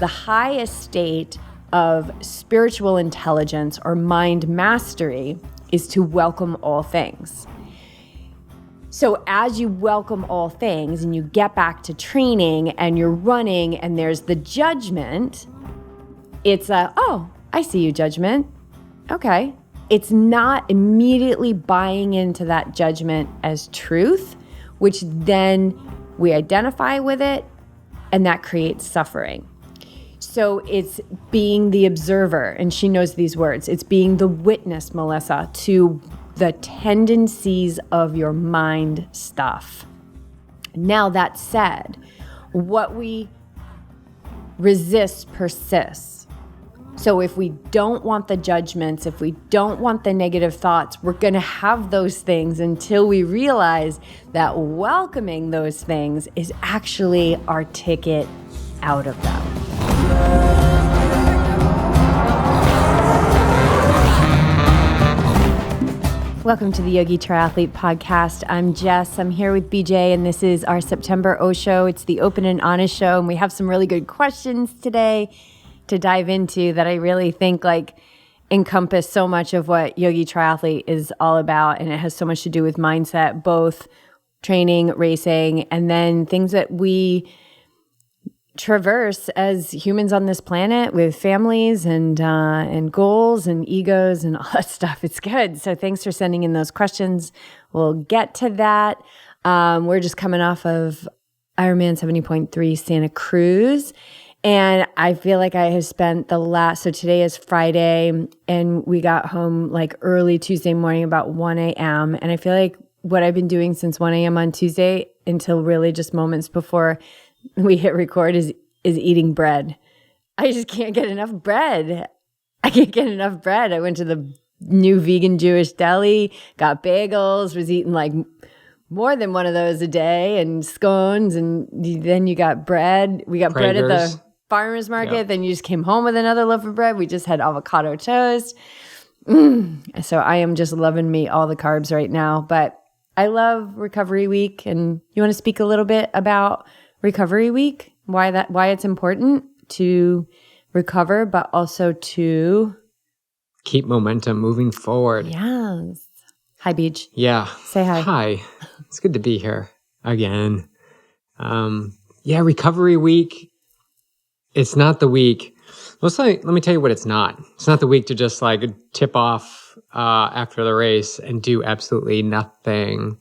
the highest state of spiritual intelligence or mind mastery is to welcome all things. So as you welcome all things and you get back to training and you're running and there's the judgment, it's oh, I see you, judgment. Okay. It's not immediately buying into that judgment as truth, which then we identify with it, and that creates suffering. So it's being the observer, and she knows these words. It's being the witness, Melissa, to the tendencies of your mind stuff. Now, that said, what we resist persists. So if we don't want the judgments, if we don't want the negative thoughts, we're going to have those things until we realize that welcoming those things is actually our ticket out of them. Welcome to the Yogi Triathlete Podcast. I'm Jess. I'm here with BJ, and this is our September O Show. It's the Open and Honest Show, and we have some really good questions today to dive into that I really think encompass so much of what Yogi Triathlete is all about, and it has so much to do with mindset, both training, racing, and then things that we traverse as humans on this planet with families and goals and egos and all that stuff. It's good. So thanks for sending in those questions. We'll get to that. We're just coming off of Ironman 70.3 Santa Cruz. And I feel like I have spent so today is Friday, and we got home early Tuesday morning about 1 a.m. And I feel like what I've been doing since 1 a.m. on Tuesday until really just moments before we hit record is eating bread. I just can't get enough bread. I went to the new vegan Jewish deli, got bagels, was eating more than one of those a day, and scones, and then you got bread. We got bread at the farmer's market. Yep. Then you just came home with another loaf of bread. We just had avocado toast. So I am just loving me all the carbs right now. But I love Recovery Week. And you want to speak a little bit about Recovery Week? Why it's important to recover, but also to keep momentum moving forward. Yes. Hi, Beach. Yeah. Say hi. Hi. It's good to be here again. Recovery Week. It's not the week. Let me tell you what it's not. It's not the week to just tip off after the race and do absolutely nothing.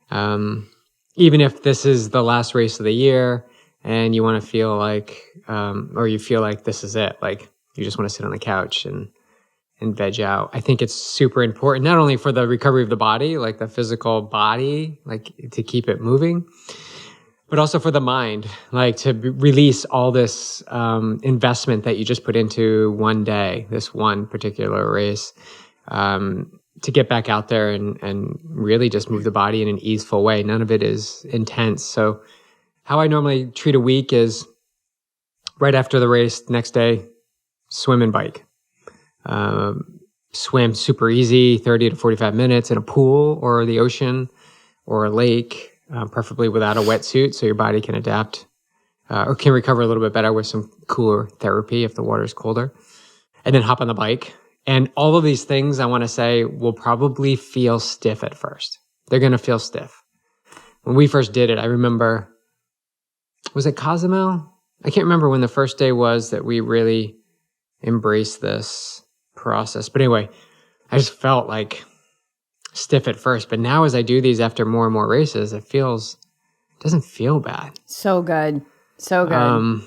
Even if this is the last race of the year and you want to feel or you feel like this is it, you just want to sit on the couch and veg out. I think it's super important, not only for the recovery of the body, the physical body, to keep it moving, but also for the mind, to release all this investment that you just put into one day, this one particular race, to get back out there and really just move the body in an easeful way. None of it is intense. So how I normally treat a week is right after the race, next day, swim and bike. Swim super easy, 30 to 45 minutes in a pool or the ocean or a lake, preferably without a wetsuit so your body can adapt or can recover a little bit better with some cooler therapy if the water is colder. And then hop on the bike. And all of these things, I want to say, will probably feel stiff at first. They're going to feel stiff. When we first did it, I remember, was it Cozumel? I can't remember when the first day was that we really embraced this process. But anyway, I just felt stiff at first. But now as I do these after more and more races, it doesn't feel bad. So good. So good.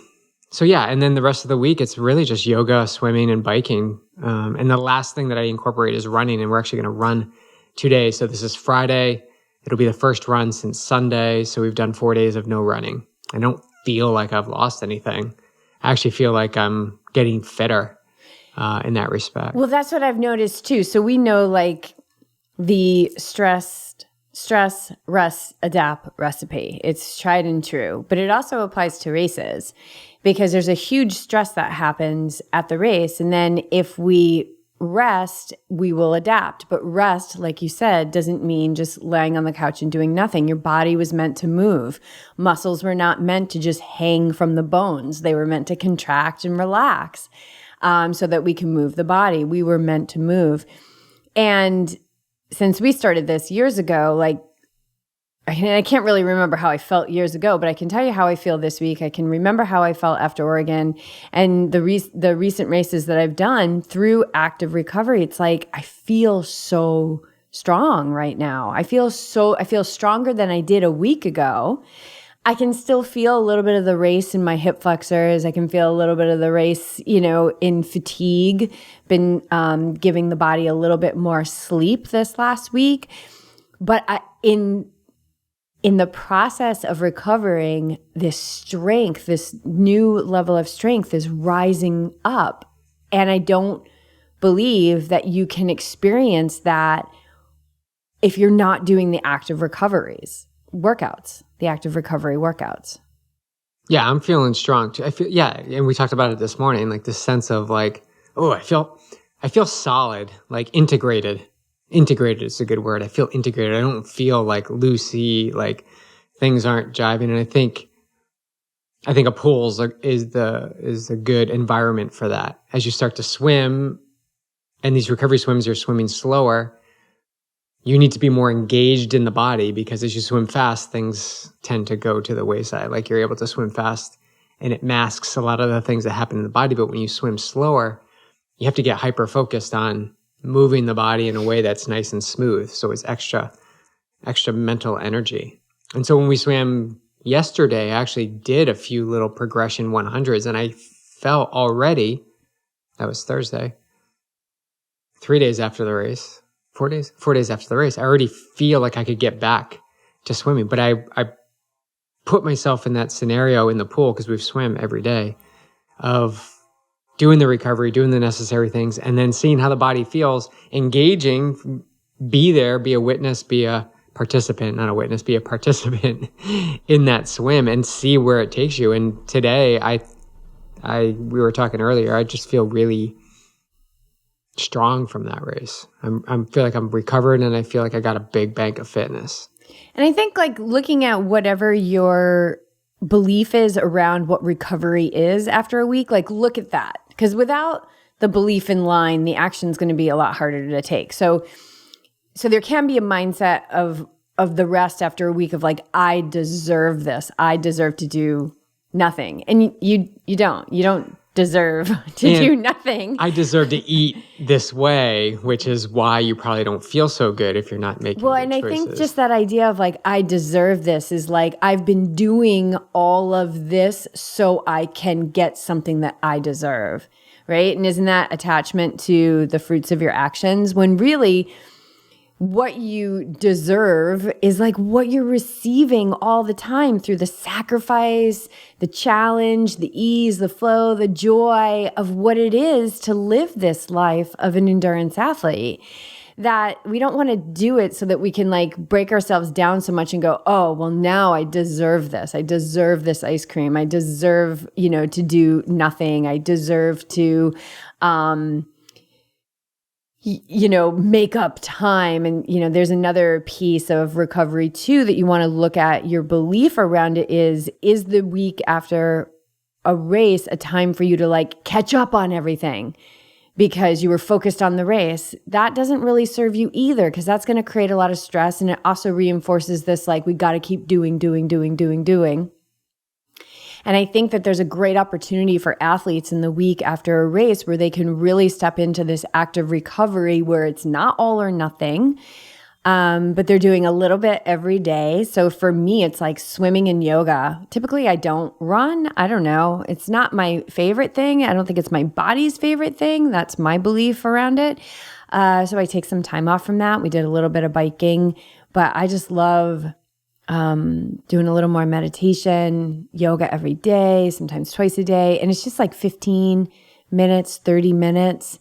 And then the rest of the week, it's really just yoga, swimming, and biking. And the last thing that I incorporate is running, and we're actually going to run 2 days. So this is Friday. It'll be the first run since Sunday. So we've done 4 days of no running. I don't feel like I've lost anything. I actually feel like I'm getting fitter in that respect. Well, that's what I've noticed too. So we know the stress, rest, adapt recipe. It's tried and true, but it also applies to races because there's a huge stress that happens at the race. And then if we rest, we will adapt. But rest, like you said, doesn't mean just laying on the couch and doing nothing. Your body was meant to move. Muscles were not meant to just hang from the bones. They were meant to contract and relax so that we can move the body. We were meant to move. And since we started this years ago, like, I can't really remember how I felt years ago, but I can tell you how I feel this week. I can remember how I felt after Oregon and the recent races that I've done through active recovery. It's like I feel so strong right now. I feel stronger than I did a week ago. I can still feel a little bit of the race in my hip flexors. I can feel a little bit of the race, in fatigue. Been giving the body a little bit more sleep this last week, but in the process of recovering, this strength, this new level of strength is rising up. And I don't believe that you can experience that if you're not doing the active the active recovery workouts. Yeah, I'm feeling strong too. And we talked about it this morning, like this sense of like, oh, I feel solid, like integrated. Integrated is a good word. I feel integrated. I don't feel like loosey, like things aren't jiving. And I think a pool is a good environment for that. As you start to swim, and these recovery swims, you're swimming slower. You need to be more engaged in the body because as you swim fast, things tend to go to the wayside. Like you're able to swim fast, and it masks a lot of the things that happen in the body. But when you swim slower, you have to get hyper focused on moving the body in a way that's nice and smooth. So it's extra mental energy. And so when we swam yesterday, I actually did a few little progression 100s, and I felt already, that was Thursday, 4 days after the race, I already feel like I could get back to swimming. But I put myself in that scenario in the pool, because we've swam every day, of doing the recovery, doing the necessary things, and then seeing how the body feels, engaging, be there, be a witness, be a participant, not a witness, be a participant in that swim and see where it takes you. And today, we were talking earlier, I just feel really strong from that race. I feel like I'm recovered, and I feel like I got a big bank of fitness. And I think like looking at whatever your belief is around what recovery is after a week, like look at that. Because without the belief in line, the action is going to be a lot harder to take. So there can be a mindset of the rest after a week of like, I deserve this. I deserve to do nothing. And you don't deserve to do nothing. I deserve to eat this way, which is why you probably don't feel so good if you're not making good choices. I think just that idea of like, I deserve this is like, I've been doing all of this so I can get something that I deserve, right? And isn't that attachment to the fruits of your actions, when really what you deserve is like what you're receiving all the time through the sacrifice, the challenge, the ease, the flow, the joy of what it is to live this life of an endurance athlete. That we don't want to do it so that we can like break ourselves down so much and go, oh, well, now I deserve this. I deserve this ice cream. I deserve, to do nothing. I deserve to, make up time. And, there's another piece of recovery too that you want to look at. Your belief around it is the week after a race a time for you to like catch up on everything because you were focused on the race? That doesn't really serve you either, because that's going to create a lot of stress. And it also reinforces this, like, we got to keep doing. And I think that there's a great opportunity for athletes in the week after a race where they can really step into this active recovery where it's not all or nothing, but they're doing a little bit every day. So for me, it's like swimming and yoga. Typically, I don't run. I don't know. It's not my favorite thing. I don't think it's my body's favorite thing. That's my belief around it. So I take some time off from that. We did a little bit of biking, but I just love doing a little more meditation, yoga every day, sometimes twice a day. And it's just like 15 minutes, 30 minutes,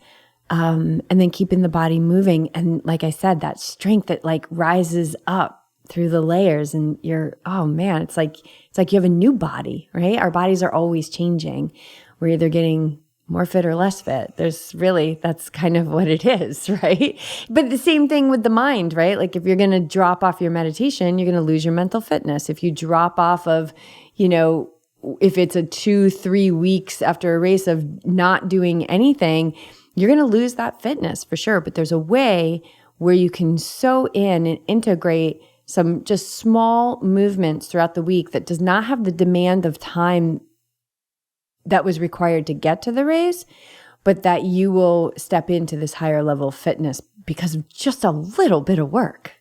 and then keeping the body moving. And like I said, that strength that like rises up through the layers, and oh man, it's like you have a new body, right? Our bodies are always changing. We're either getting more fit or less fit. That's kind of what it is, right? But the same thing with the mind, right? Like if you're going to drop off your meditation, you're going to lose your mental fitness. If you drop off of, if it's a 2-3 weeks after a race of not doing anything, you're going to lose that fitness for sure. But there's a way where you can sew in and integrate some just small movements throughout the week that does not have the demand of time that was required to get to the race, but that you will step into this higher level of fitness because of just a little bit of work.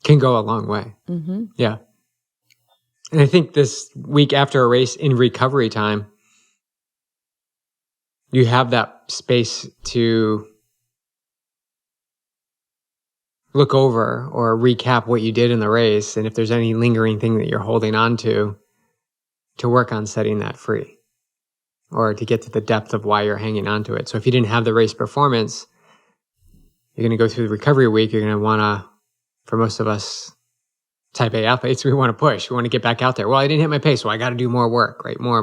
Can go a long way. Mm-hmm. Yeah. And I think this week after a race in recovery time, you have that space to look over or recap what you did in the race. And if there's any lingering thing that you're holding on to work on setting that free or to get to the depth of why you're hanging on to it. So if you didn't have the race performance, you're going to go through the recovery week. You're going to want to, for most of us type A athletes, we want to push. We want to get back out there. Well, I didn't hit my pace, so I got to do more work, right? More,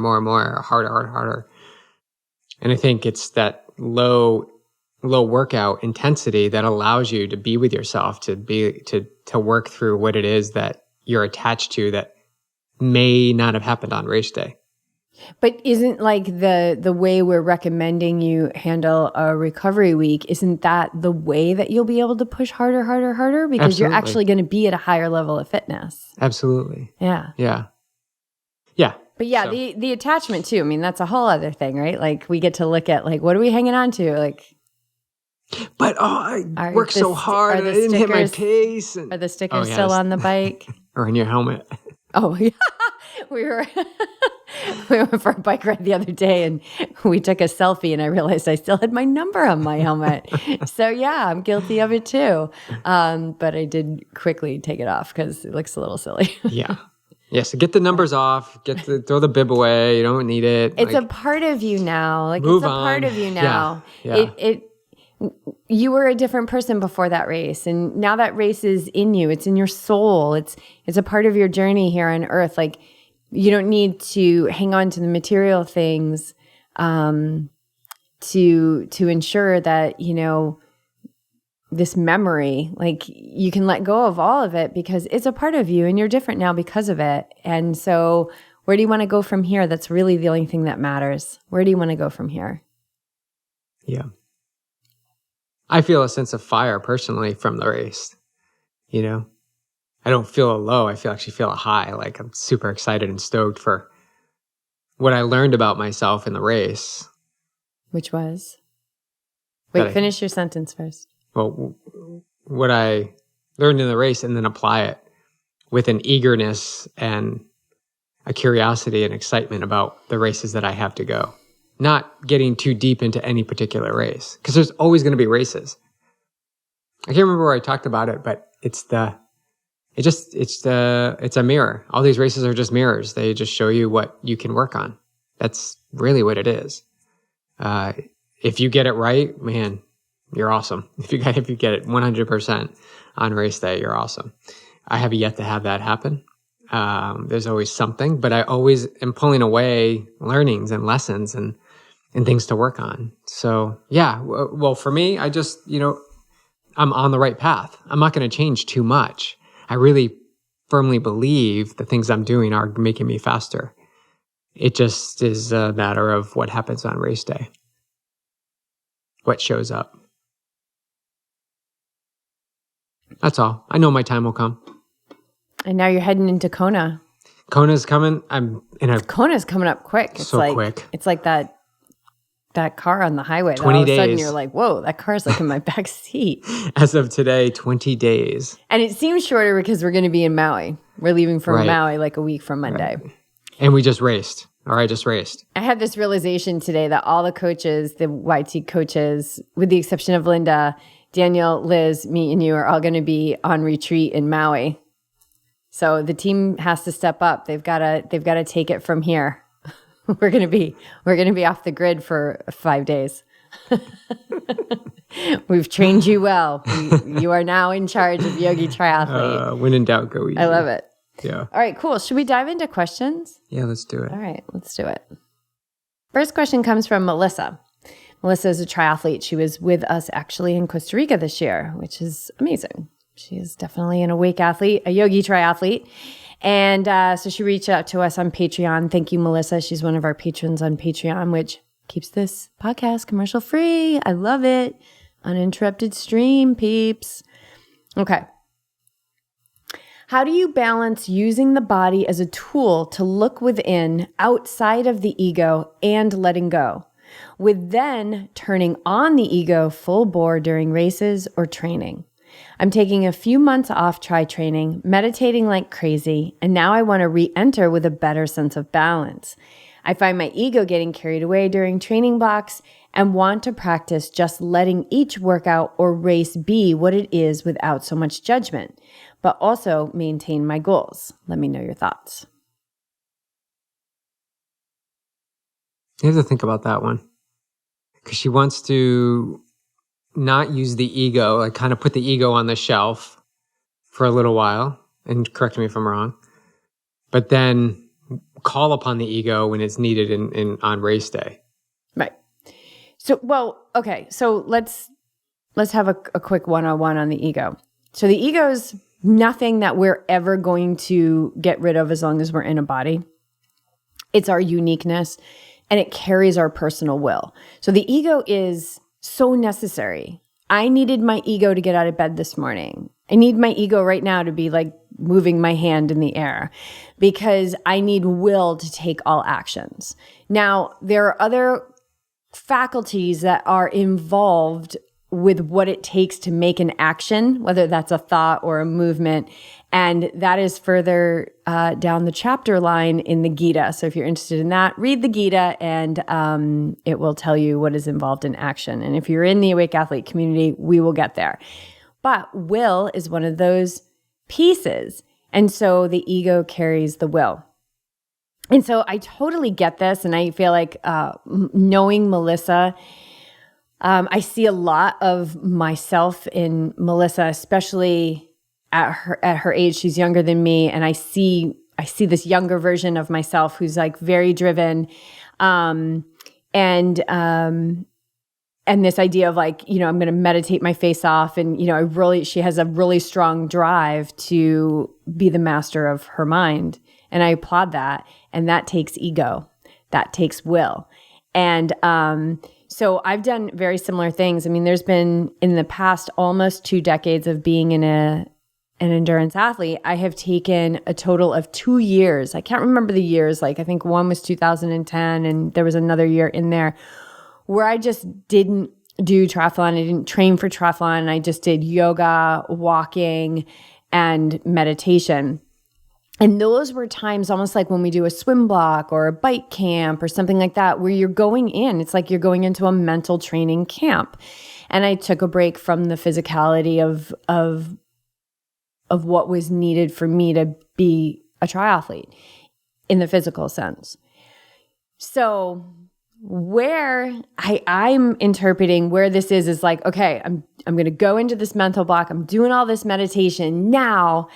harder. And I think it's that low workout intensity that allows you to be with yourself, to work through what it is that you're attached to that may not have happened on race day. But isn't like the way we're recommending you handle a recovery week, isn't that the way that you'll be able to push harder? Because Absolutely. You're actually going to be at a higher level of fitness. Absolutely. Yeah. But yeah, so. the attachment too, I mean, that's a whole other thing, right? Like we get to look at like, what are we hanging on to? Like, but I worked so hard and I didn't hit my pace. Are the stickers still on the bike? Or in your helmet? Oh, yeah. We went for a bike ride the other day and we took a selfie and I realized I still had my number on my helmet. So yeah, I'm guilty of it too. But I did quickly take it off because it looks a little silly. Yeah, so get the numbers off, throw the bib away, you don't need it. It's a part of you now. Like move it's a on. part of you now. Yeah. You were a different person before that race, and now that race is in you. It's in your soul. It's a part of your journey here on earth. Like you don't need to hang on to the material things to ensure that, this memory, like you can let go of all of it because it's a part of you and you're different now because of it. And so where do you want to go from here? That's really the only thing that matters. Where do you want to go from here? Yeah. I feel a sense of fire personally from the race. I don't feel a low. I actually feel a high. Like I'm super excited and stoked for what I learned about myself in the race. Which was? Wait, finish your sentence first. Well, what I learned in the race and then apply it with an eagerness and a curiosity and excitement about the races that I have to go. Not getting too deep into any particular race because there's always going to be races. I can't remember where I talked about it, but it's a mirror. All these races are just mirrors. They just show you what you can work on. That's really what it is. If you get it right, man, you're awesome. If you get it 100% on race day, you're awesome. I have yet to have that happen. There's always something, but I always am pulling away learnings and lessons and things to work on. So yeah, well, for me, I just, I'm on the right path. I'm not going to change too much. I really firmly believe the things I'm doing are making me faster. It just is a matter of what happens on race day. What shows up. That's all. I know my time will come. And now you're heading into Kona. Kona's coming. Kona's coming up quick. It's so like, quick. It's like that car on the highway. 20 all of days. a sudden you're like, whoa, that car's like in my back seat. As of today, 20 days. And it seems shorter because we're going to be in Maui. We're leaving from Maui like a week from Monday. Right. And we just raced. I just raced. I had this realization today that all the coaches, the YT coaches, with the exception of Linda, Daniel, Liz, me, and you are all going to be on retreat in Maui. So the team has to step up. They've got to take it from here. We're going to be off the grid for 5 days. We've trained you well. You are now in charge of Yogi Triathlete. When in doubt, go easy. I love it. Yeah. All right, cool. Should we dive into questions? Yeah, let's do it. All right, let's do it. First question comes from Melissa. Melissa is a triathlete. She was with us actually in Costa Rica this year, which is amazing. She is definitely an awake athlete, a yogi triathlete. And so she reached out to us on Patreon. Thank you, Melissa. She's one of our patrons on Patreon, which keeps this podcast commercial free. I love it. Uninterrupted stream, peeps. Okay. How do you balance using the body as a tool to look within, outside of the ego, and letting go, with then turning on the ego full bore during races or training? I'm taking a few months off training, meditating like crazy, and now I want to re-enter with a better sense of balance. I find my ego getting carried away during training blocks and want to practice just letting each workout or race be what it is without so much judgment, but also maintain my goals. Let me know your thoughts. You have to think about that one. Because she wants to not use the ego, like kind of put the ego on the shelf for a little while, and correct me if I'm wrong, but then call upon the ego when it's needed on race day. Right. So, okay. So let's have a quick one-on-one on the ego. So the ego's nothing that we're ever going to get rid of as long as we're in a body. It's our uniqueness, and it carries our personal will. So the ego is so necessary. I needed my ego to get out of bed this morning. I need my ego right now to be like moving my hand in the air because I need will to take all actions. Now, there are other faculties that are involved with what it takes to make an action, whether that's a thought or a movement. And that is further down the chapter line in the Gita. So if you're interested in that, read the Gita and it will tell you what is involved in action. And if you're in the Awake Athlete community, we will get there. But will is one of those pieces. And so the ego carries the will. And so I totally get this. And I feel like knowing Melissa, I see a lot of myself in Melissa, especially at her age. She's younger than me, and I see this younger version of myself who's like very driven, and this idea of like, you know, I'm going to meditate my face off, and you know, she has a really strong drive to be the master of her mind, and I applaud that. And that takes ego, that takes will, and so I've done very similar things. I mean, there's been in the past almost 2 decades of being an endurance athlete, I have taken a total of 2 years. I can't remember the years. Like I think one was 2010 and there was another year in there where I just didn't do triathlon. I didn't train for triathlon. I just did yoga, walking, and meditation. And those were times almost like when we do a swim block or a bike camp or something like that, where you're going in. It's like you're going into a mental training camp. And I took a break from the physicality of what was needed for me to be a triathlete in the physical sense. So where I'm interpreting where this is like, okay, I'm going to go into this mental block. I'm doing all this meditation. Now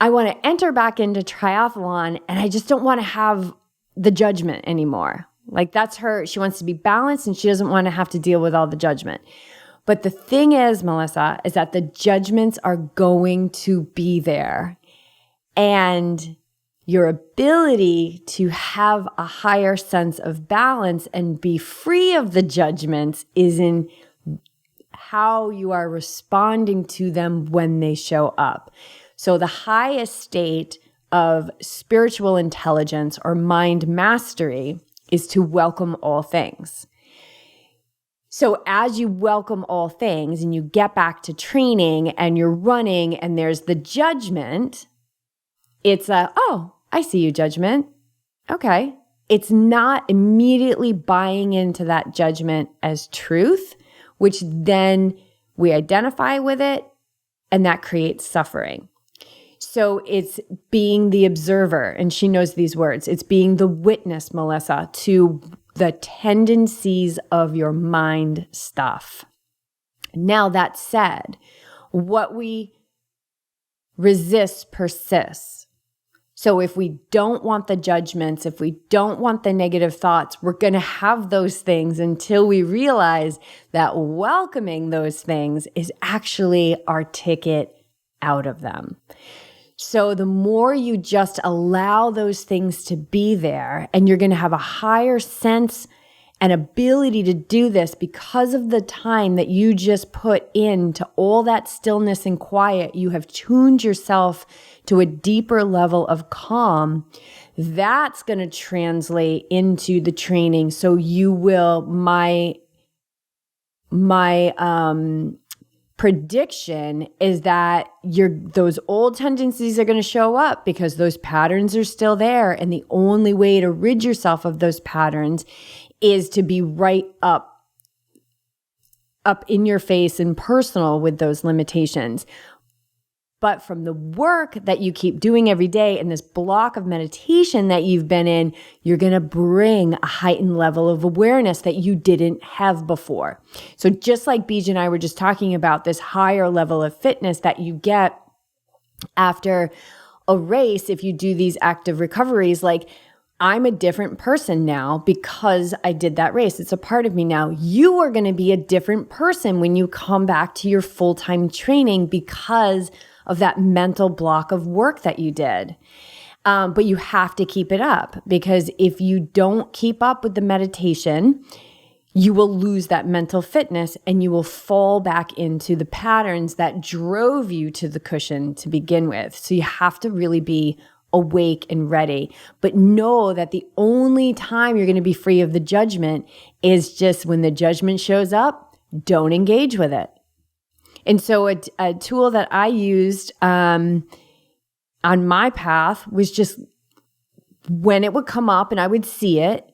I want to enter back into triathlon, and I just don't want to have the judgment anymore. Like that's her. She wants to be balanced, and she doesn't want to have to deal with all the judgment. But the thing is, Melissa, is that the judgments are going to be there. And your ability to have a higher sense of balance and be free of the judgments is in how you are responding to them when they show up. So the highest state of spiritual intelligence or mind mastery is to welcome all things. So as you welcome all things and you get back to training and you're running and there's the judgment, it's oh, I see you, judgment. Okay. It's not immediately buying into that judgment as truth, which then we identify with it, and that creates suffering. So it's being the observer, and she knows these words. It's being the witness, Melissa, to the tendencies of your mind stuff. Now, that said, what we resist persists. So if we don't want the judgments, if we don't want the negative thoughts, we're going to have those things until we realize that welcoming those things is actually our ticket out of them. So the more you just allow those things to be there, and you're going to have a higher sense and ability to do this because of the time that you just put into all that stillness and quiet. You have tuned yourself to a deeper level of calm. That's going to translate into the training. So you will, my prediction is that those old tendencies are going to show up because those patterns are still there. And the only way to rid yourself of those patterns is to be right up in your face and personal with those limitations. But from the work that you keep doing every day and this block of meditation that you've been in, you're going to bring a heightened level of awareness that you didn't have before. So just like Bij and I were just talking about, this higher level of fitness that you get after a race, if you do these active recoveries, like, I'm a different person now because I did that race. It's a part of me now. You are going to be a different person when you come back to your full-time training because of that mental block of work that you did. But you have to keep it up, because if you don't keep up with the meditation, you will lose that mental fitness and you will fall back into the patterns that drove you to the cushion to begin with. So you have to really be awake and ready, but know that the only time you're going to be free of the judgment is just when the judgment shows up. Don't engage with it. And so a tool that I used on my path was just when it would come up and I would see it,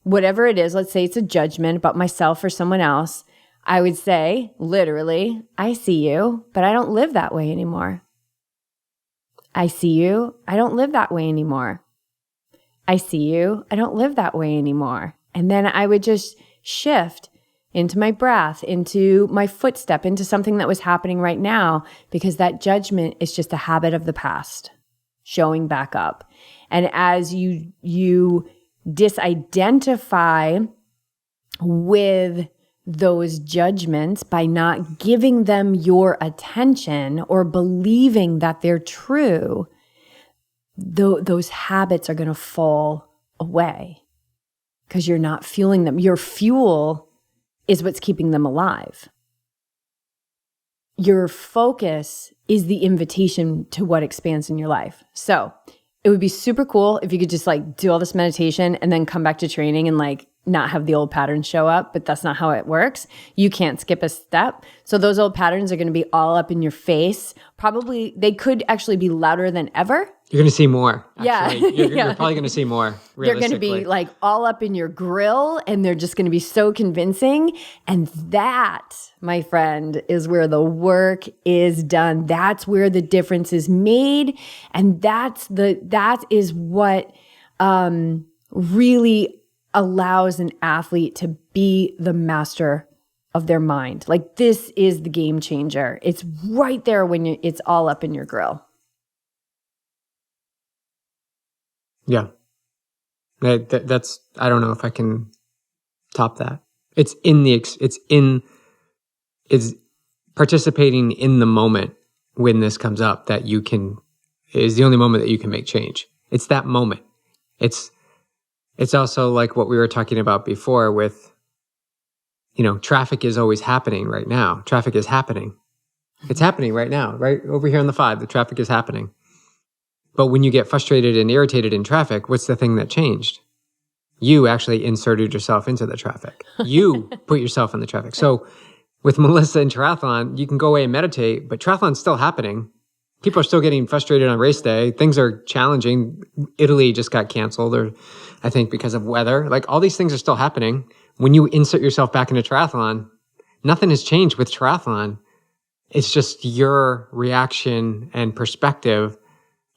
whatever it is, let's say it's a judgment about myself or someone else, I would say, literally, I see you, but I don't live that way anymore. I see you. I don't live that way anymore. I see you. I don't live that way anymore. And then I would just shift into my breath, into my footstep, into something that was happening right now, because that judgment is just a habit of the past showing back up. And as you disidentify with those judgments by not giving them your attention or believing that they're true, those habits are going to fall away because you're not fueling them. Your fuel is what's keeping them alive. Your focus is the invitation to what expands in your life. So it would be super cool if you could just like do all this meditation and then come back to training and like not have the old patterns show up, but that's not how it works. You can't skip a step. So those old patterns are going to be all up in your face. Probably they could actually be louder than ever. You're going to see more. Actually. Yeah. You're probably going to see more. They're going to be like all up in your grill and they're just going to be so convincing. And that, my friend, is where the work is done. That's where the difference is made. And that is what really allows an athlete to be the master of their mind. Like, this is the game changer. It's right there when it's all up in your grill. Yeah. That's, I don't know if I can top that. It's participating in the moment when this comes up that is the only moment that you can make change. It's that moment. It's also like what we were talking about before with, traffic is always happening right now. Traffic is happening. It's happening right now, right over here on the 5, the traffic is happening. But when you get frustrated and irritated in traffic, what's the thing that changed? You actually inserted yourself into the traffic. You put yourself in the traffic. So with Melissa and triathlon, you can go away and meditate, but triathlon's still happening. People are still getting frustrated on race day. Things are challenging. Italy just got canceled, or I think because of weather. Like, all these things are still happening. When you insert yourself back into triathlon, nothing has changed with triathlon. It's just your reaction and perspective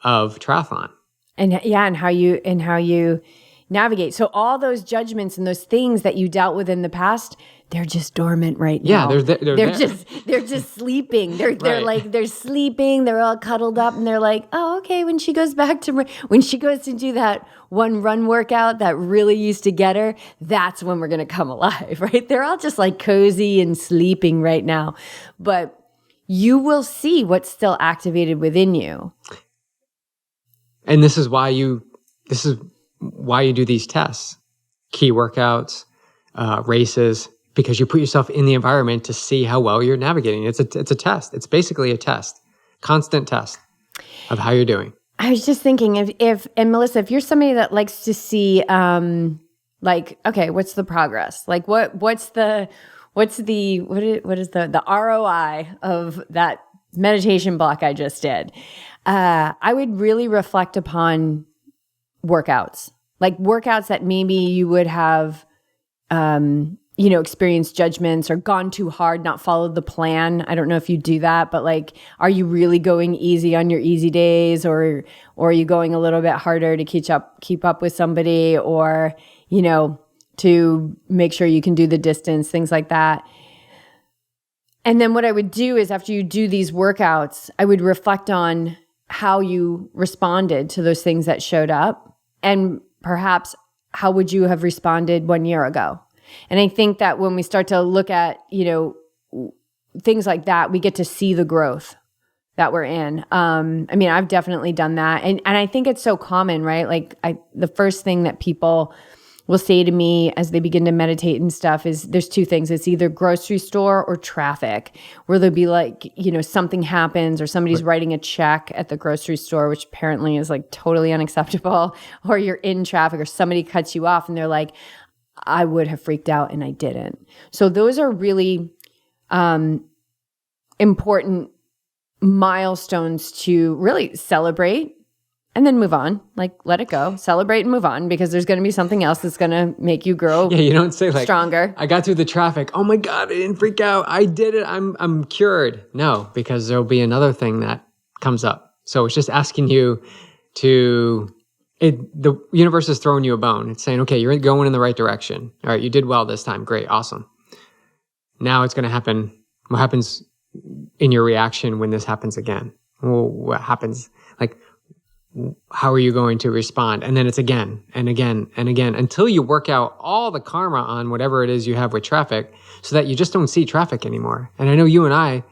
of triathlon. And how you navigate. So all those judgments and those things that you dealt with in the past, they're just dormant right now. Yeah, they're just sleeping. They're sleeping. They're all cuddled up, and they're like, oh, okay. When she goes to do that one run workout that really used to get her, that's when we're gonna come alive, right? They're all just like cozy and sleeping right now, but you will see what's still activated within you. And this is why you do these tests, key workouts, races, because you put yourself in the environment to see how well you're navigating. It's a test. It's basically a test, constant test of how you're doing. I was just thinking and Melissa, if you're somebody that likes to see, like, okay, what's the progress? Like what is the ROI of that meditation block I just did? I would really reflect upon workouts, like workouts that maybe you would have, experienced judgments or gone too hard, not followed the plan. I don't know if you do that, but like, are you really going easy on your easy days, or are you going a little bit harder to keep up with somebody, or, to make sure you can do the distance, things like that. And then what I would do is, after you do these workouts, I would reflect on how you responded to those things that showed up, and perhaps how would you have responded 1 year ago? And I think that when we start to look at, things like that, we get to see the growth that we're in. I've definitely done that. And I think it's so common, right? Like the first thing that people will say to me as they begin to meditate and stuff is there's two things. It's either grocery store or traffic, where they'll be like, something happens, or somebody's writing a check at the grocery store, which apparently is like totally unacceptable, or you're in traffic, or somebody cuts you off and they're like, I would have freaked out and I didn't. So those are really important milestones to really celebrate and then move on. Like, let it go, celebrate and move on, because there's going to be something else that's going to make you grow. Yeah, you don't say like stronger. I got through the traffic. Oh my God, I didn't freak out. I did it. I'm cured. No, because there'll be another thing that comes up. So it's just asking you to. The universe is throwing you a bone. It's saying, okay, you're going in the right direction. All right, you did well this time. Great, awesome. Now it's going to happen. What happens in your reaction when this happens again? Well, what happens? Like, how are you going to respond? And then it's again and again and again until you work out all the karma on whatever it is you have with traffic, so that you just don't see traffic anymore. And I know you and I,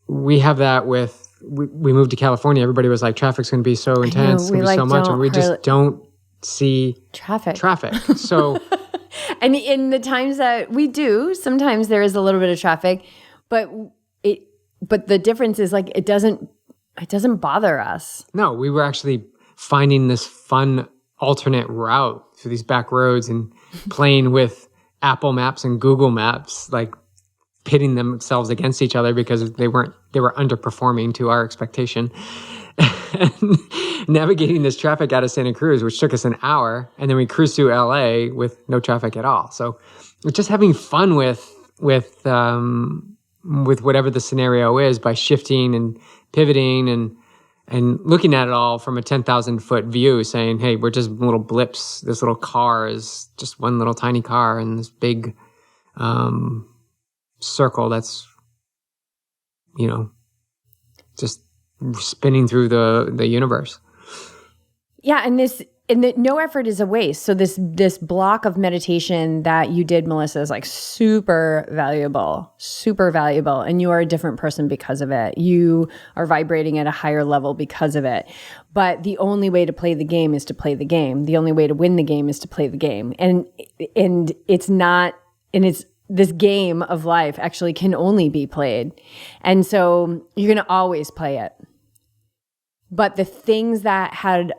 we have that with. We moved to California. Everybody was like, traffic's going to be so intense. It's going to be so much. And we just don't see traffic. So, and in the times that we do, sometimes there is a little bit of traffic, but the difference is like, it doesn't bother us. No, we were actually finding this fun alternate route through these back roads and playing with Apple Maps and Google Maps, like pitting themselves against each other because they were underperforming to our expectation. And navigating this traffic out of Santa Cruz, which took us an hour, and then we cruised through LA with no traffic at all. So we're just having fun with whatever the scenario is, by shifting and pivoting and looking at it all from a 10,000 foot view, saying, hey, we're just little blips. This little car is just one little tiny car in this big circle that's, just spinning through the universe. Yeah, and no effort is a waste. So this block of meditation that you did, Melissa, is like super valuable, and you are a different person because of it. You are vibrating at a higher level because of it. But the only way to play the game is to play the game. The only way to win the game is to play the game. And this game of life actually can only be played. And so you're going to always play it. But the things that had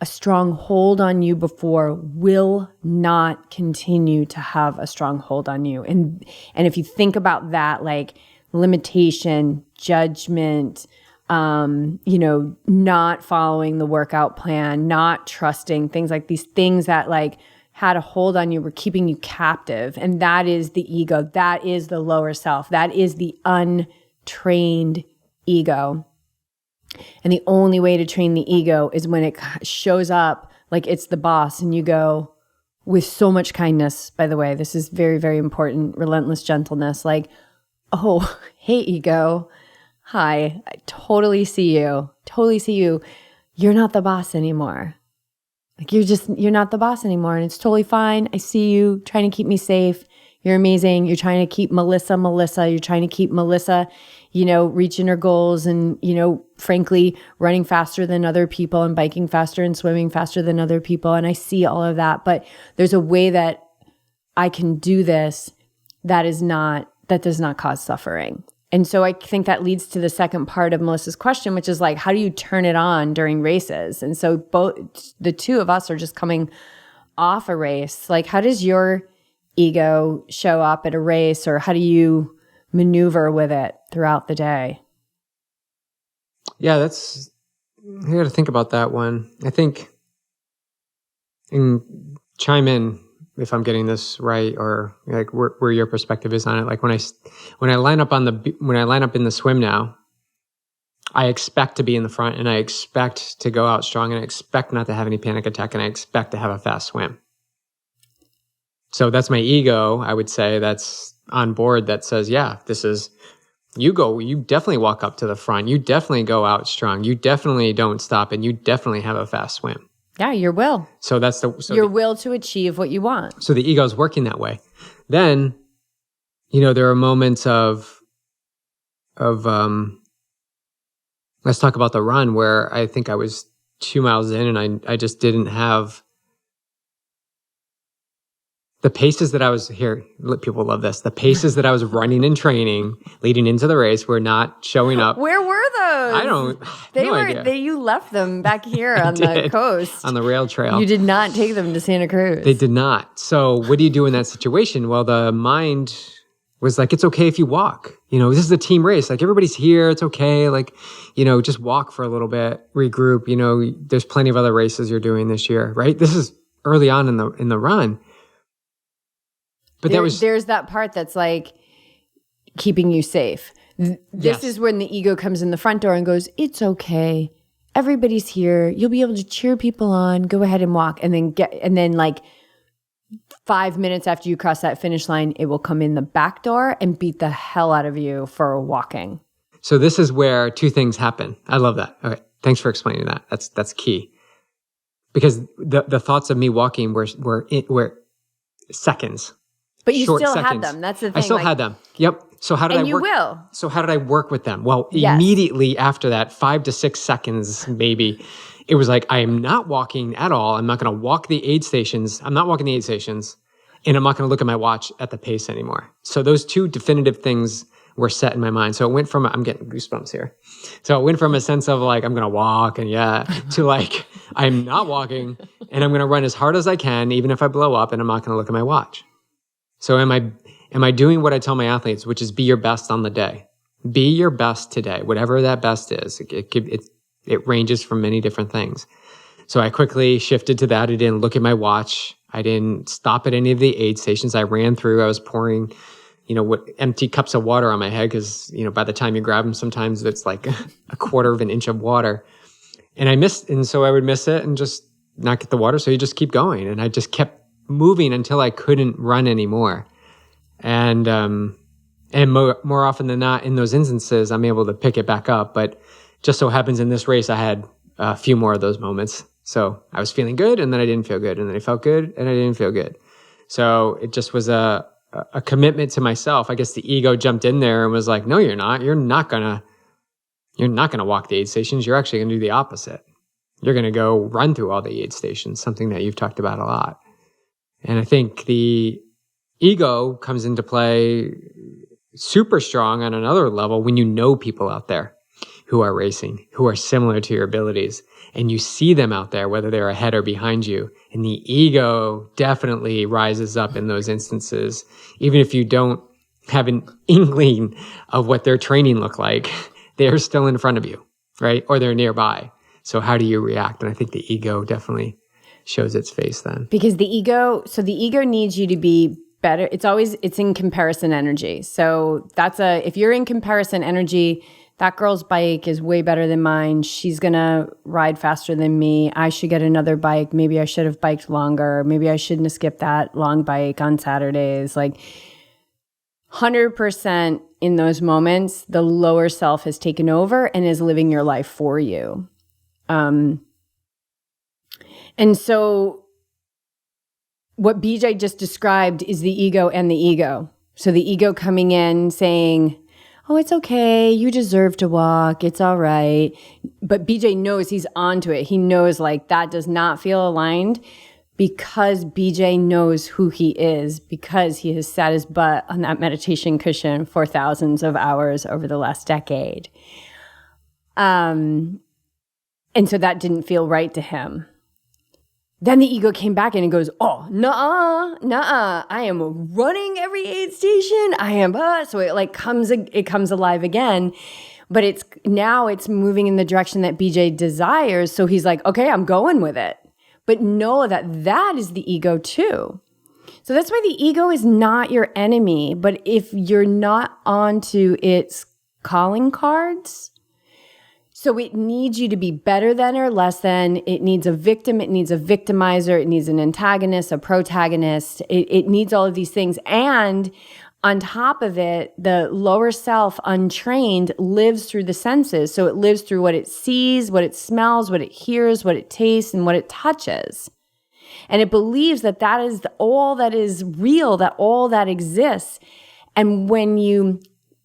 a strong hold on you before will not continue to have a strong hold on you. And if you think about that, like limitation, judgment, not following the workout plan, not trusting, things like these things that like had a hold on you, were keeping you captive. And that is the ego. That is the lower self. That is the untrained ego. And the only way to train the ego is when it shows up like it's the boss, and you go with so much kindness, by the way, this is very, very important, relentless gentleness, like, oh, hey, ego. Hi, I totally see you. Totally see you. You're not the boss anymore. Like you're not the boss anymore, and it's totally fine. I see you trying to keep me safe. You're amazing. You're trying to keep Melissa. You're trying to keep Melissa, reaching her goals and, frankly, running faster than other people and biking faster and swimming faster than other people. And I see all of that, but there's a way that I can do this that does not cause suffering. And so I think that leads to the second part of Melissa's question, which is like, how do you turn it on during races? And so the two of us are just coming off a race. Like, how does your ego show up at a race, or how do you maneuver with it throughout the day? Yeah, I got to think about that one. I think, and chime in if I'm getting this right, or like where your perspective is on it. Like when I line up in the swim now, I expect to be in the front, and I expect to go out strong, and I expect not to have any panic attack, and I expect to have a fast swim. So that's my ego, I would say, that's on board, that says, yeah, you definitely walk up to the front. You definitely go out strong. You definitely don't stop, and you definitely have a fast swim. Yeah, your will. So that's your will to achieve what you want. So the ego is working that way. Then, there are moments of let's talk about the run, where I think I was 2 miles in, and I just didn't have the paces that I was here. People love this. The paces that I was running in training leading into the race were not showing up. Where were those? I don't. Idea. You left them back here on the coast, on the rail trail. You did not take them to Santa Cruz. They did not. So what do you do in that situation? Well, the mind was like, it's okay if you walk. This is a team race. Like, everybody's here. It's okay. Like, just walk for a little bit, regroup. There's plenty of other races you're doing this year, right? This is early on in the run. But there's that part that's like keeping you safe. This is when the ego comes in the front door and goes, it's okay. Everybody's here. You'll be able to cheer people on. Go ahead and walk. And then like 5 minutes after you cross that finish line, it will come in the back door and beat the hell out of you for walking. So this is where two things happen. I love that. Okay. Thanks for explaining that. That's key. Because the thoughts of me walking were seconds. But you still had them. That's the thing. I still had them. Yep. So how did I work? And you will. So how did I work with them? Well, immediately after that, 5 to 6 seconds, maybe, it was like, I am not walking at all. I'm not going to walk the aid stations. I'm not walking the aid stations. And I'm not going to look at my watch at the pace anymore. So those two definitive things were set in my mind. So it went from, I'm getting goosebumps here. So it went from a sense of like, I'm going to walk and to like, I'm not walking and I'm going to run as hard as I can, even if I blow up, and I'm not going to look at my watch. So am I doing what I tell my athletes, which is be your best on the day. Be your best today, whatever that best is. It ranges from many different things. So I quickly shifted to that. I didn't look at my watch. I didn't stop at any of the aid stations. I ran through. I was pouring, empty cups of water on my head, because, by the time you grab them, sometimes it's like a quarter of an inch of water. And so I would miss it and just not get the water. So you just keep going. And I just kept moving until I couldn't run anymore. And more often than not, in those instances, I'm able to pick it back up. But just so happens in this race, I had a few more of those moments. So I was feeling good, and then I didn't feel good, and then I felt good, and I didn't feel good. So it just was a commitment to myself. I guess the ego jumped in there and was like, no, you're not. You're not gonna walk the aid stations. You're actually gonna do the opposite. You're gonna go run through all the aid stations, something that you've talked about a lot. And I think the ego comes into play super strong on another level when you know people out there who are racing, who are similar to your abilities, and you see them out there, whether they're ahead or behind you. And the ego definitely rises up in those instances. Even if you don't have an inkling of what their training look like, they're still in front of you, right? Or they're nearby. So how do you react? And I think the ego definitely shows its face then. Because the ego needs you to be better. It's in comparison energy. So if you're in comparison energy, that girl's bike is way better than mine. She's going to ride faster than me. I should get another bike. Maybe I should have biked longer. Maybe I shouldn't have skipped that long bike on Saturdays. Like 100% in those moments, the lower self has taken over and is living your life for you. And so what BJ just described is the ego and the ego. So the ego coming in saying, oh, it's okay. You deserve to walk. It's all right. But BJ knows he's onto it. He knows like that does not feel aligned because BJ knows who he is, because he has sat his butt on that meditation cushion for thousands of hours over the last decade. And so that didn't feel right to him. Then the ego came back in and goes, oh, nuh-uh, I am running every aid station. I am, so it comes alive again. But it's moving in the direction that BJ desires. So he's like, okay, I'm going with it. But know that is the ego too. So that's why the ego is not your enemy. But if you're not onto its calling cards, so it needs you to be better than or less than. It needs a victim. It needs a victimizer. It needs an antagonist, a protagonist. It needs all of these things. And on top of it, the lower self, untrained, lives through the senses. So it lives through what it sees, what it smells, what it hears, what it tastes, and what it touches. And it believes that that is all that is real, that all that exists. And when you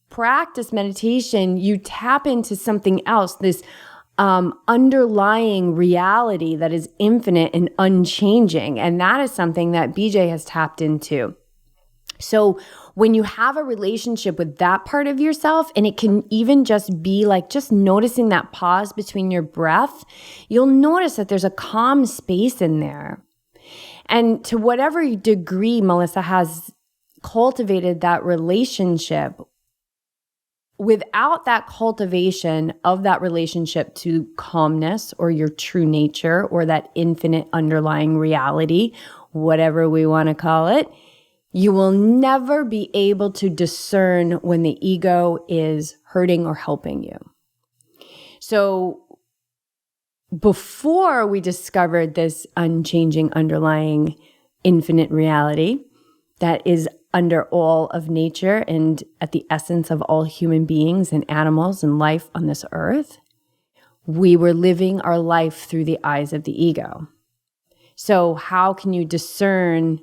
practice meditation, you tap into something else, this underlying reality that is infinite and unchanging. And that is something that BJ has tapped into. So when you have a relationship with that part of yourself, and it can even just be like just noticing that pause between your breath, you'll notice that there's a calm space in there. And to whatever degree Melissa has cultivated that relationship, without that cultivation of that relationship to calmness or your true nature or that infinite underlying reality, whatever we want to call it, you will never be able to discern when the ego is hurting or helping you. So before we discovered this unchanging underlying infinite reality that is under all of nature and at the essence of all human beings and animals and life on this earth, we were living our life through the eyes of the ego. So how can you discern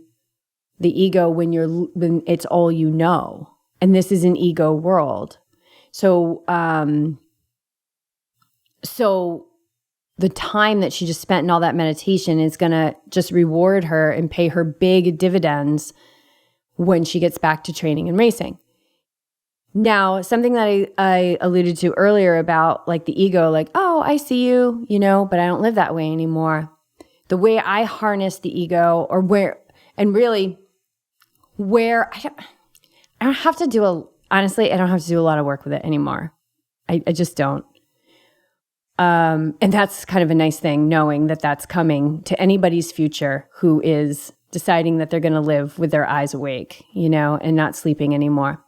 the ego when it's all you know? And this is an ego world. So the time that she just spent in all that meditation is going to just reward her and pay her big dividends when she gets back to training and racing. Now, something that I alluded to earlier about like the ego, like, oh, I see you, but I don't live that way anymore. The way I harness the ego I don't have to do honestly, I don't have to do a lot of work with it anymore. I just don't. And that's kind of a nice thing, knowing that that's coming to anybody's future who is deciding that they're going to live with their eyes awake, and not sleeping anymore.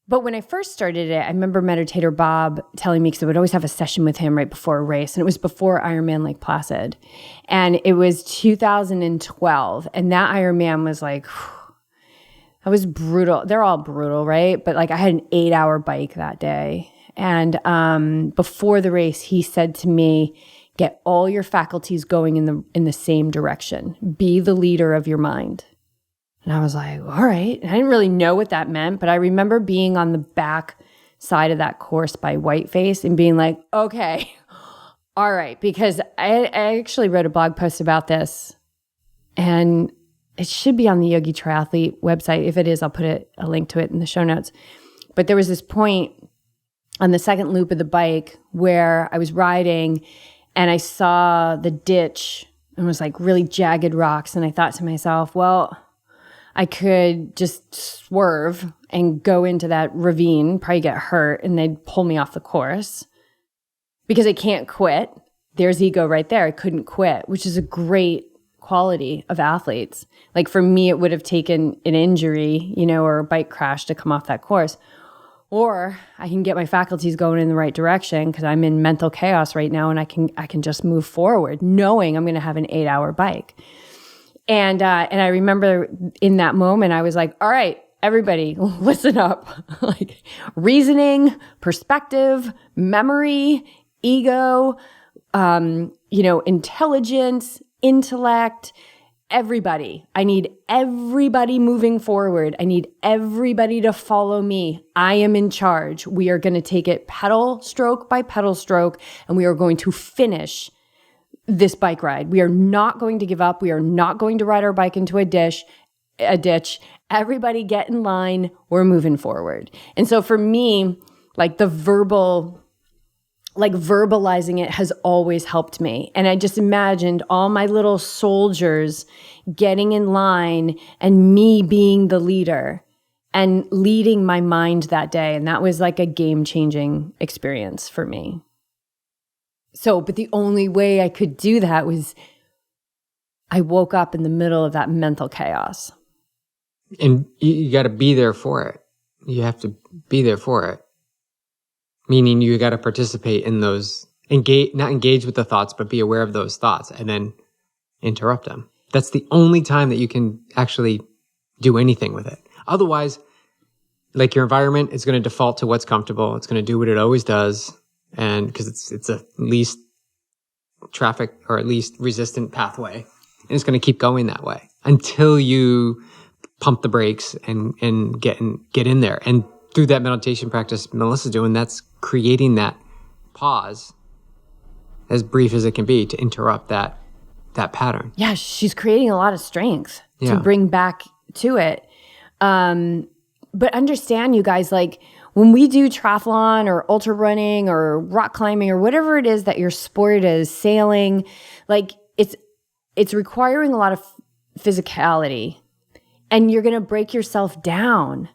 But when I first started it, I remember meditator Bob telling me, because I would always have a session with him right before a race, and it was before Ironman Lake Placid. And it was 2012, and that Ironman was like, that was brutal. They're all brutal, right? But like I had an 8-hour bike that day. And before the race, he said to me, get all your faculties going in the same direction. Be the leader of your mind. And I was like, all right. And I didn't really know what that meant, but I remember being on the back side of that course by Whiteface and being like, okay, all right. Because I actually wrote a blog post about this, and it should be on the Yogi Triathlete website. If it is, I'll put a link to it in the show notes. But there was this point on the second loop of the bike where I was riding and I saw the ditch and it was like really jagged rocks. And I thought to myself, well, I could just swerve and go into that ravine, probably get hurt, and they'd pull me off the course because I can't quit. There's ego right there. I couldn't quit, which is a great quality of athletes. Like for me, it would have taken an injury, or a bike crash to come off that course. Or I can get my faculties going in the right direction because I'm in mental chaos right now, and I can just move forward knowing I'm going to have an 8-hour bike. And I remember in that moment, I was like, all right, everybody, listen up. Like reasoning, perspective, memory, ego, intelligence, intellect, everybody. I need everybody moving forward. I need everybody to follow me. I am in charge. We are going to take it pedal stroke by pedal stroke, and we are going to finish this bike ride. We are not going to give up. We are not going to ride our bike into a ditch. Everybody get in line. We're moving forward. And so for me, like verbalizing it has always helped me. And I just imagined all my little soldiers getting in line and me being the leader and leading my mind that day. And that was like a game-changing experience for me. So, but the only way I could do that was I woke up in the middle of that mental chaos. And you got to be there for it. You have to be there for it. Meaning you got to participate in those, not engage with the thoughts, but be aware of those thoughts and then interrupt them. That's the only time that you can actually do anything with it. Otherwise, like your environment is going to default to what's comfortable. It's going to do what it always does. And because it's a least traffic or at least resistant pathway. And it's going to keep going that way until you pump the brakes and get in there. And through that meditation practice Melissa's doing, that's creating that pause, as brief as it can be, to interrupt that pattern. Yeah, she's creating a lot of strength to bring back to it. But understand, you guys, like when we do triathlon or ultra running or rock climbing or whatever it is that your sport is, sailing, like it's requiring a lot of physicality, and you're going to break yourself down.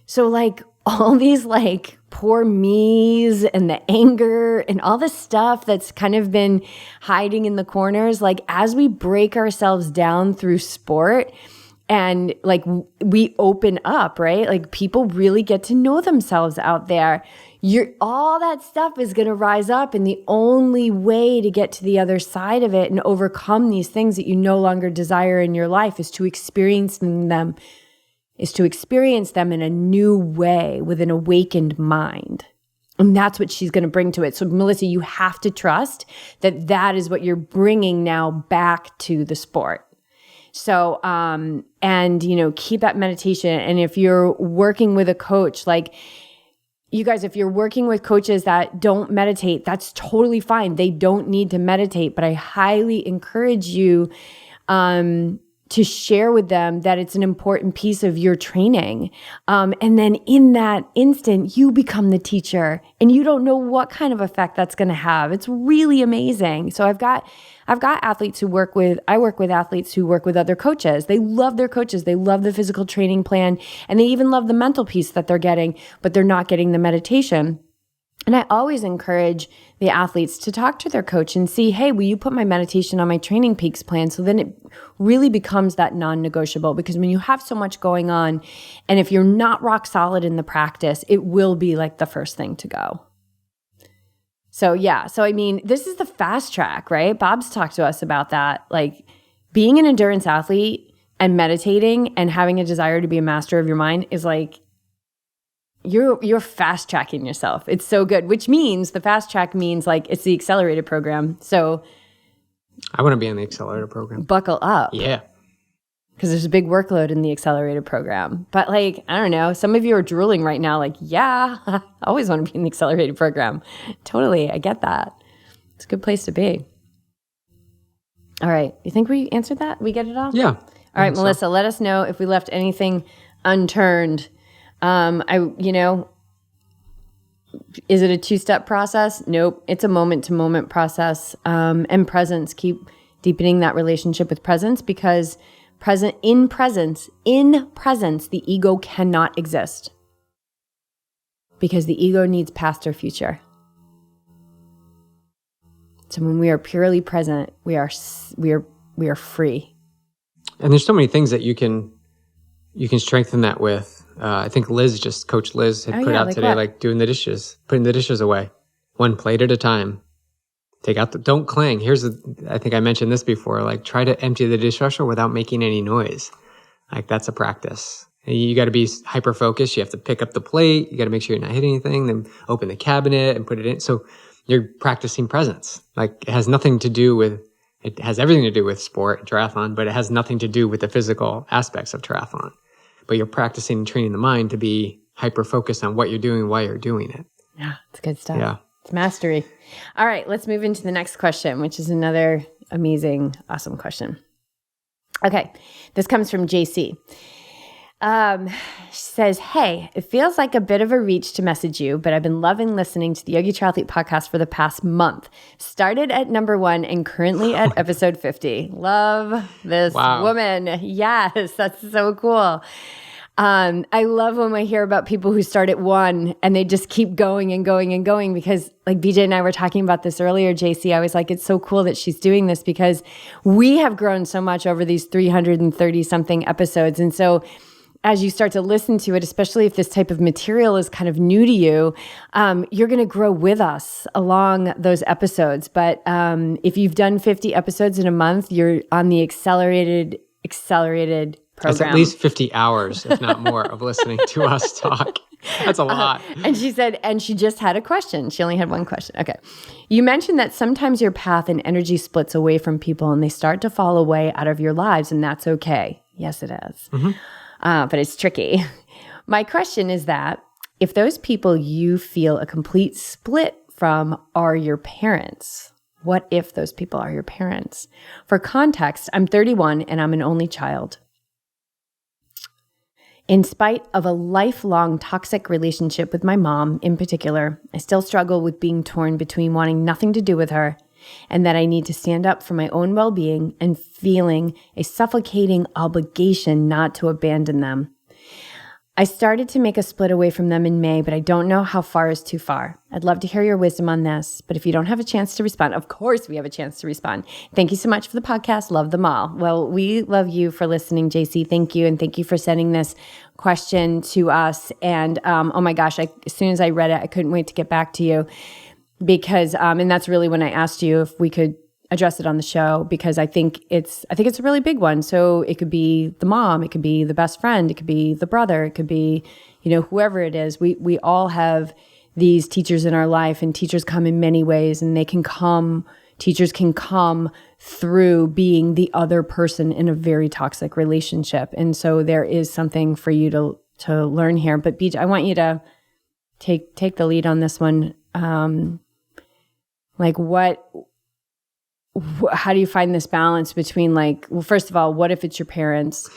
So like all these like poor me's and the anger and all the stuff that's kind of been hiding in the corners, like as we break ourselves down through sport and like we open up, right? Like people really get to know themselves out there. All that stuff is going to rise up, and the only way to get to the other side of it and overcome these things that you no longer desire in your life is to experience them in a new way with an awakened mind. And that's what she's going to bring to it. So Melissa, you have to trust that that is what you're bringing now back to the sport. So, and keep that meditation. And if you're working with a coach, like you guys, if you're working with coaches that don't meditate, that's totally fine. They don't need to meditate, but I highly encourage you, to share with them that it's an important piece of your training. And then in that instant, you become the teacher, and you don't know what kind of effect that's going to have. It's really amazing. So I've got athletes I work with athletes who work with other coaches. They love their coaches. They love the physical training plan, and they even love the mental piece that they're getting, but they're not getting the meditation. And I always encourage the athletes to talk to their coach and see, hey, will you put my meditation on my Training Peaks plan? So then it really becomes that non-negotiable, because when you have so much going on, and if you're not rock solid in the practice, it will be like the first thing to go. So yeah, I mean, this is the fast track, right? Bob's talked to us about that. Like being an endurance athlete and meditating and having a desire to be a master of your mind is like, you're fast tracking yourself. It's so good, which means the fast track means like it's the accelerated program. So I want to be in the accelerated program. Buckle up. Yeah. Because there's a big workload in the accelerated program. But like, I don't know, some of you are drooling right now like, yeah, I always want to be in the accelerated program. Totally, I get that. It's a good place to be. All right, you think we answered that? We get it all? Yeah. All right, Melissa, let us know if we left anything unturned. Is it a two-step process? Nope. It's a moment-to-moment process. And presence, keep deepening that relationship with presence, because in presence, the ego cannot exist, because the ego needs past or future. So when we are purely present, we are free. And there's so many things that you can you can strengthen that with, I think Coach Liz had put out like today, what? like doing the dishes, putting the dishes away, one plate at a time. Take out don't clang. I think I mentioned this before, like try to empty the dishwasher without making any noise. Like that's a practice. And you got to be hyper focused. You have to pick up the plate. You got to make sure you're not hitting anything. Then open the cabinet and put it in. So you're practicing presence. Like it has everything to do with sport and triathlon, but it has nothing to do with the physical aspects of triathlon. But you're practicing and training the mind to be hyper focused on what you're doing while you're doing it. Yeah, it's good stuff. Yeah. It's mastery. All right, let's move into the next question, which is another amazing, awesome question. Okay, this comes from JC. She says, hey, it feels like a bit of a reach to message you, but I've been loving listening to the Yogi Triathlete podcast for the past month. Started at number 1 and currently at episode 50. Love this woman. Yes, that's so cool. I love when I hear about people who start at 1 and they just keep going and going and going because like BJ and I were talking about this earlier, JC, I was like, it's so cool that she's doing this because we have grown so much over these 330 something episodes. And so as you start to listen to it, especially if this type of material is kind of new to you, you're going to grow with us along those episodes. But if you've done 50 episodes in a month, you're on the accelerated program. That's at least 50 hours, if not more, of listening to us talk. That's a lot. And she said, and she just had a question. She only had one question. Okay. You mentioned that sometimes your path and energy splits away from people and they start to fall away out of your lives, and that's okay. Yes, it is. Mm-hmm. But it's tricky. My question is that if those people you feel a complete split from are your parents, what if those people are your parents? For context, I'm 31 and I'm an only child. In spite of a lifelong toxic relationship with my mom in particular, I still struggle with being torn between wanting nothing to do with her and that I need to stand up for my own well-being and feeling a suffocating obligation not to abandon them. I started to make a split away from them in May, but I don't know how far is too far. I'd love to hear your wisdom on this, but if you don't have a chance to respond, of course we have a chance to respond. Thank you so much for the podcast. Love them all. Well, we love you for listening, JC. Thank you. And thank you for sending this question to us. And oh my gosh, as soon as I read it, I couldn't wait to get back to you because, and that's really when I asked you if we could address it on the show because I think it's a really big one. So it could be the mom, it could be the best friend, it could be the brother, it could be, whoever it is. We all have these teachers in our life, and teachers come in many ways, and teachers can come through being the other person in a very toxic relationship. And so there is something for you to learn here. But BJ, I want you to take the lead on this one. How do you find this balance between first of all, what if it's your parents,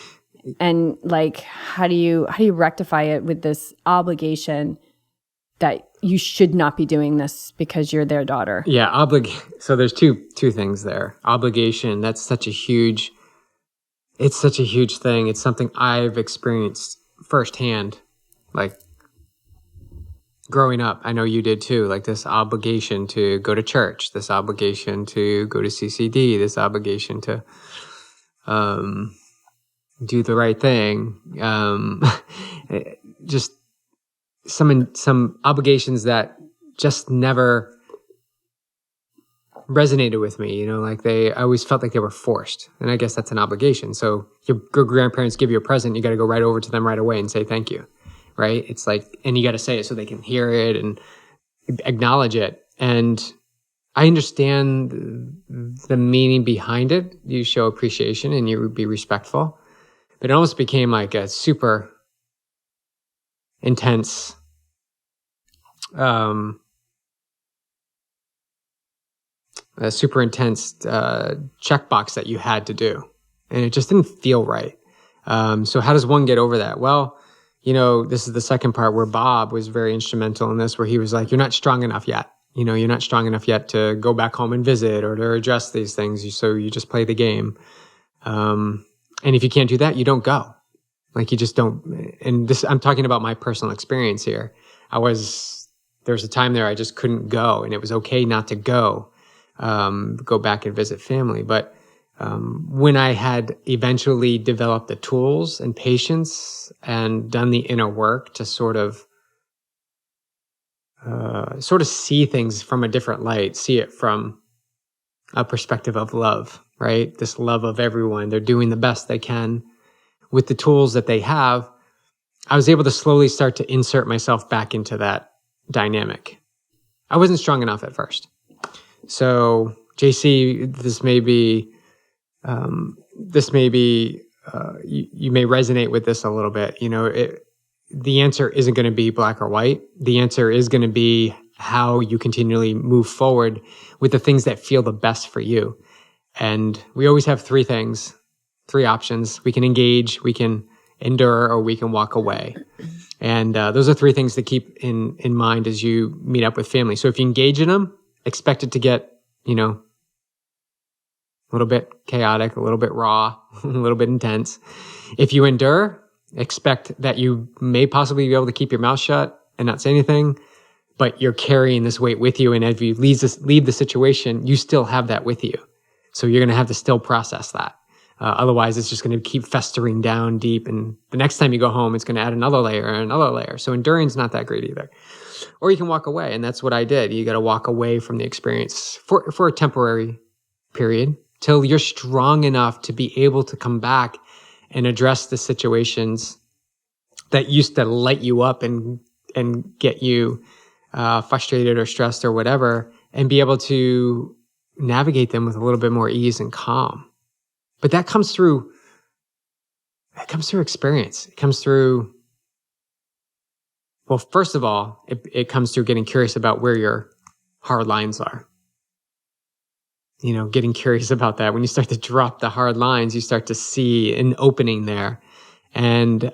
and how do you rectify it with this obligation that you should not be doing this because you're their daughter? Yeah, so there's two things there. Obligation, it's such a huge thing. It's something I've experienced firsthand, growing up. I know you did too, this obligation to go to church, this obligation to go to CCD, this obligation to do the right thing. Just some obligations that just never resonated with me, I always felt like they were forced. And I guess that's an obligation. So your grandparents give you a present, you got to go right over to them right away and say thank you. Right? It's and you got to say it so they can hear it and acknowledge it. And I understand the meaning behind it. You show appreciation and you be respectful. But it almost became a super intense, checkbox that you had to do. And it just didn't feel right. So how does one get over that? Well, this is the second part where Bob was very instrumental in this, where he was like, you're not strong enough yet. You're not strong enough yet to go back home and visit or to address these things. So you just play the game. And if you can't do that, you don't go. You just don't. And I'm talking about my personal experience here. There was a time there I just couldn't go, and it was okay not to go back and visit family. But when I had eventually developed the tools and patience and done the inner work to sort of see things from a different light, see it from a perspective of love, right? This love of everyone. They're doing the best they can with the tools that they have. I was able to slowly start to insert myself back into that dynamic. I wasn't strong enough at first. So JC, this may be, you may resonate with this a little bit. The answer isn't going to be black or white. The answer is going to be how you continually move forward with the things that feel the best for you. And we always have three options. We can engage, we can endure, or we can walk away. And those are three things to keep in mind as you meet up with family. So if you engage in them, expect it to get, a little bit chaotic, a little bit raw, a little bit intense. If you endure, expect that you may possibly be able to keep your mouth shut and not say anything, but you're carrying this weight with you. And if you leave the situation, you still have that with you. So you're going to have to still process that. Otherwise, it's just going to keep festering down deep. And the next time you go home, it's going to add another layer and another layer. So enduring's not that great either. Or you can walk away. And that's what I did. You got to walk away from the experience for a temporary period till you're strong enough to be able to come back and address the situations that used to light you up and get you frustrated or stressed or whatever, and be able to navigate them with a little bit more ease and calm. But that comes through experience. It comes through, well, first of all, it comes through getting curious about where your hard lines are. Getting curious about that. When you start to drop the hard lines, you start to see an opening there. And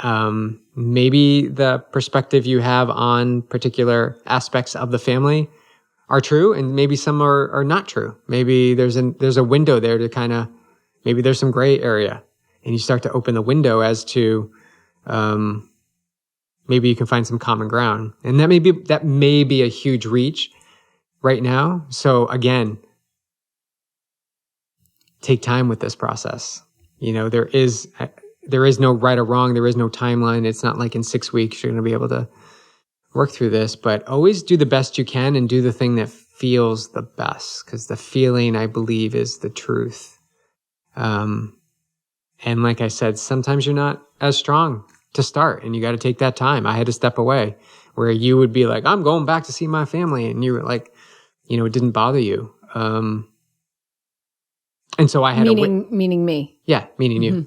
maybe the perspective you have on particular aspects of the family are true, and maybe some are not true. Maybe there's a window there to maybe there's some gray area, and you start to open the window as to maybe you can find some common ground. And that may be a huge reach right now. So again, take time with this process. There is no right or wrong. There is no timeline. It's not like in 6 weeks you're going to be able to work through this, but always do the best you can and do the thing that feels the best, because the feeling, I believe, is the truth. And like I said, sometimes you're not as strong to start, and you got to take that time. I had to step away where you would be like, I'm going back to see my family. And you were like, it didn't bother you. And so I had meaning me. Yeah, meaning you,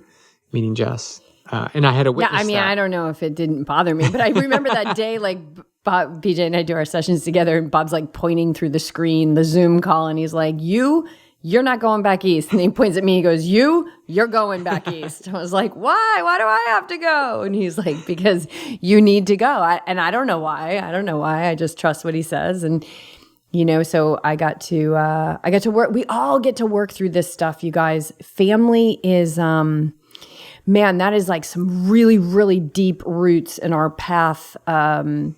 meaning Jess. And I had to witness that. I don't know if it didn't bother me, but I remember that day, like BJ and I do our sessions together, and Bob's like pointing through the screen, the Zoom call, and he's like, you're not going back east. And he points at me, he goes, you're going back east. I was like, why? Why do I have to go? And he's like, because you need to go. And I don't know why. I just trust what he says. And so I got to work. We all get to work through this stuff, you guys. Family is, that is like some really, really deep roots in our path, in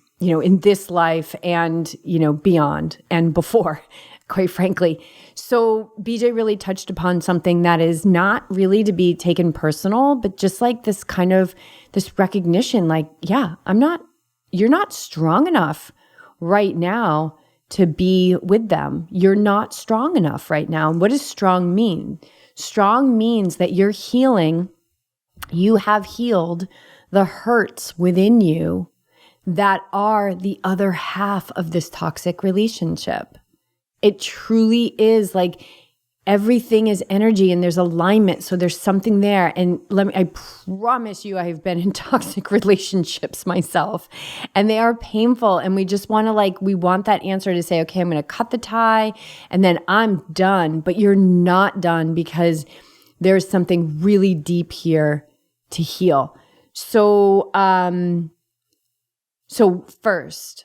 this life and, beyond and before, quite frankly. So BJ really touched upon something that is not really to be taken personal, but just like this kind of this recognition, like, you're not strong enough right now to be with them. You're not strong enough right now. And what does strong mean? Strong means that you're healing. You have healed the hurts within you that are the other half of this toxic relationship. It truly is like everything is energy and there's alignment. So there's something there. And I promise you, I have been in toxic relationships myself, and they are painful. And we just want to we want that answer to say, okay, I'm going to cut the tie and then I'm done. But you're not done, because there's something really deep here to heal. So, first,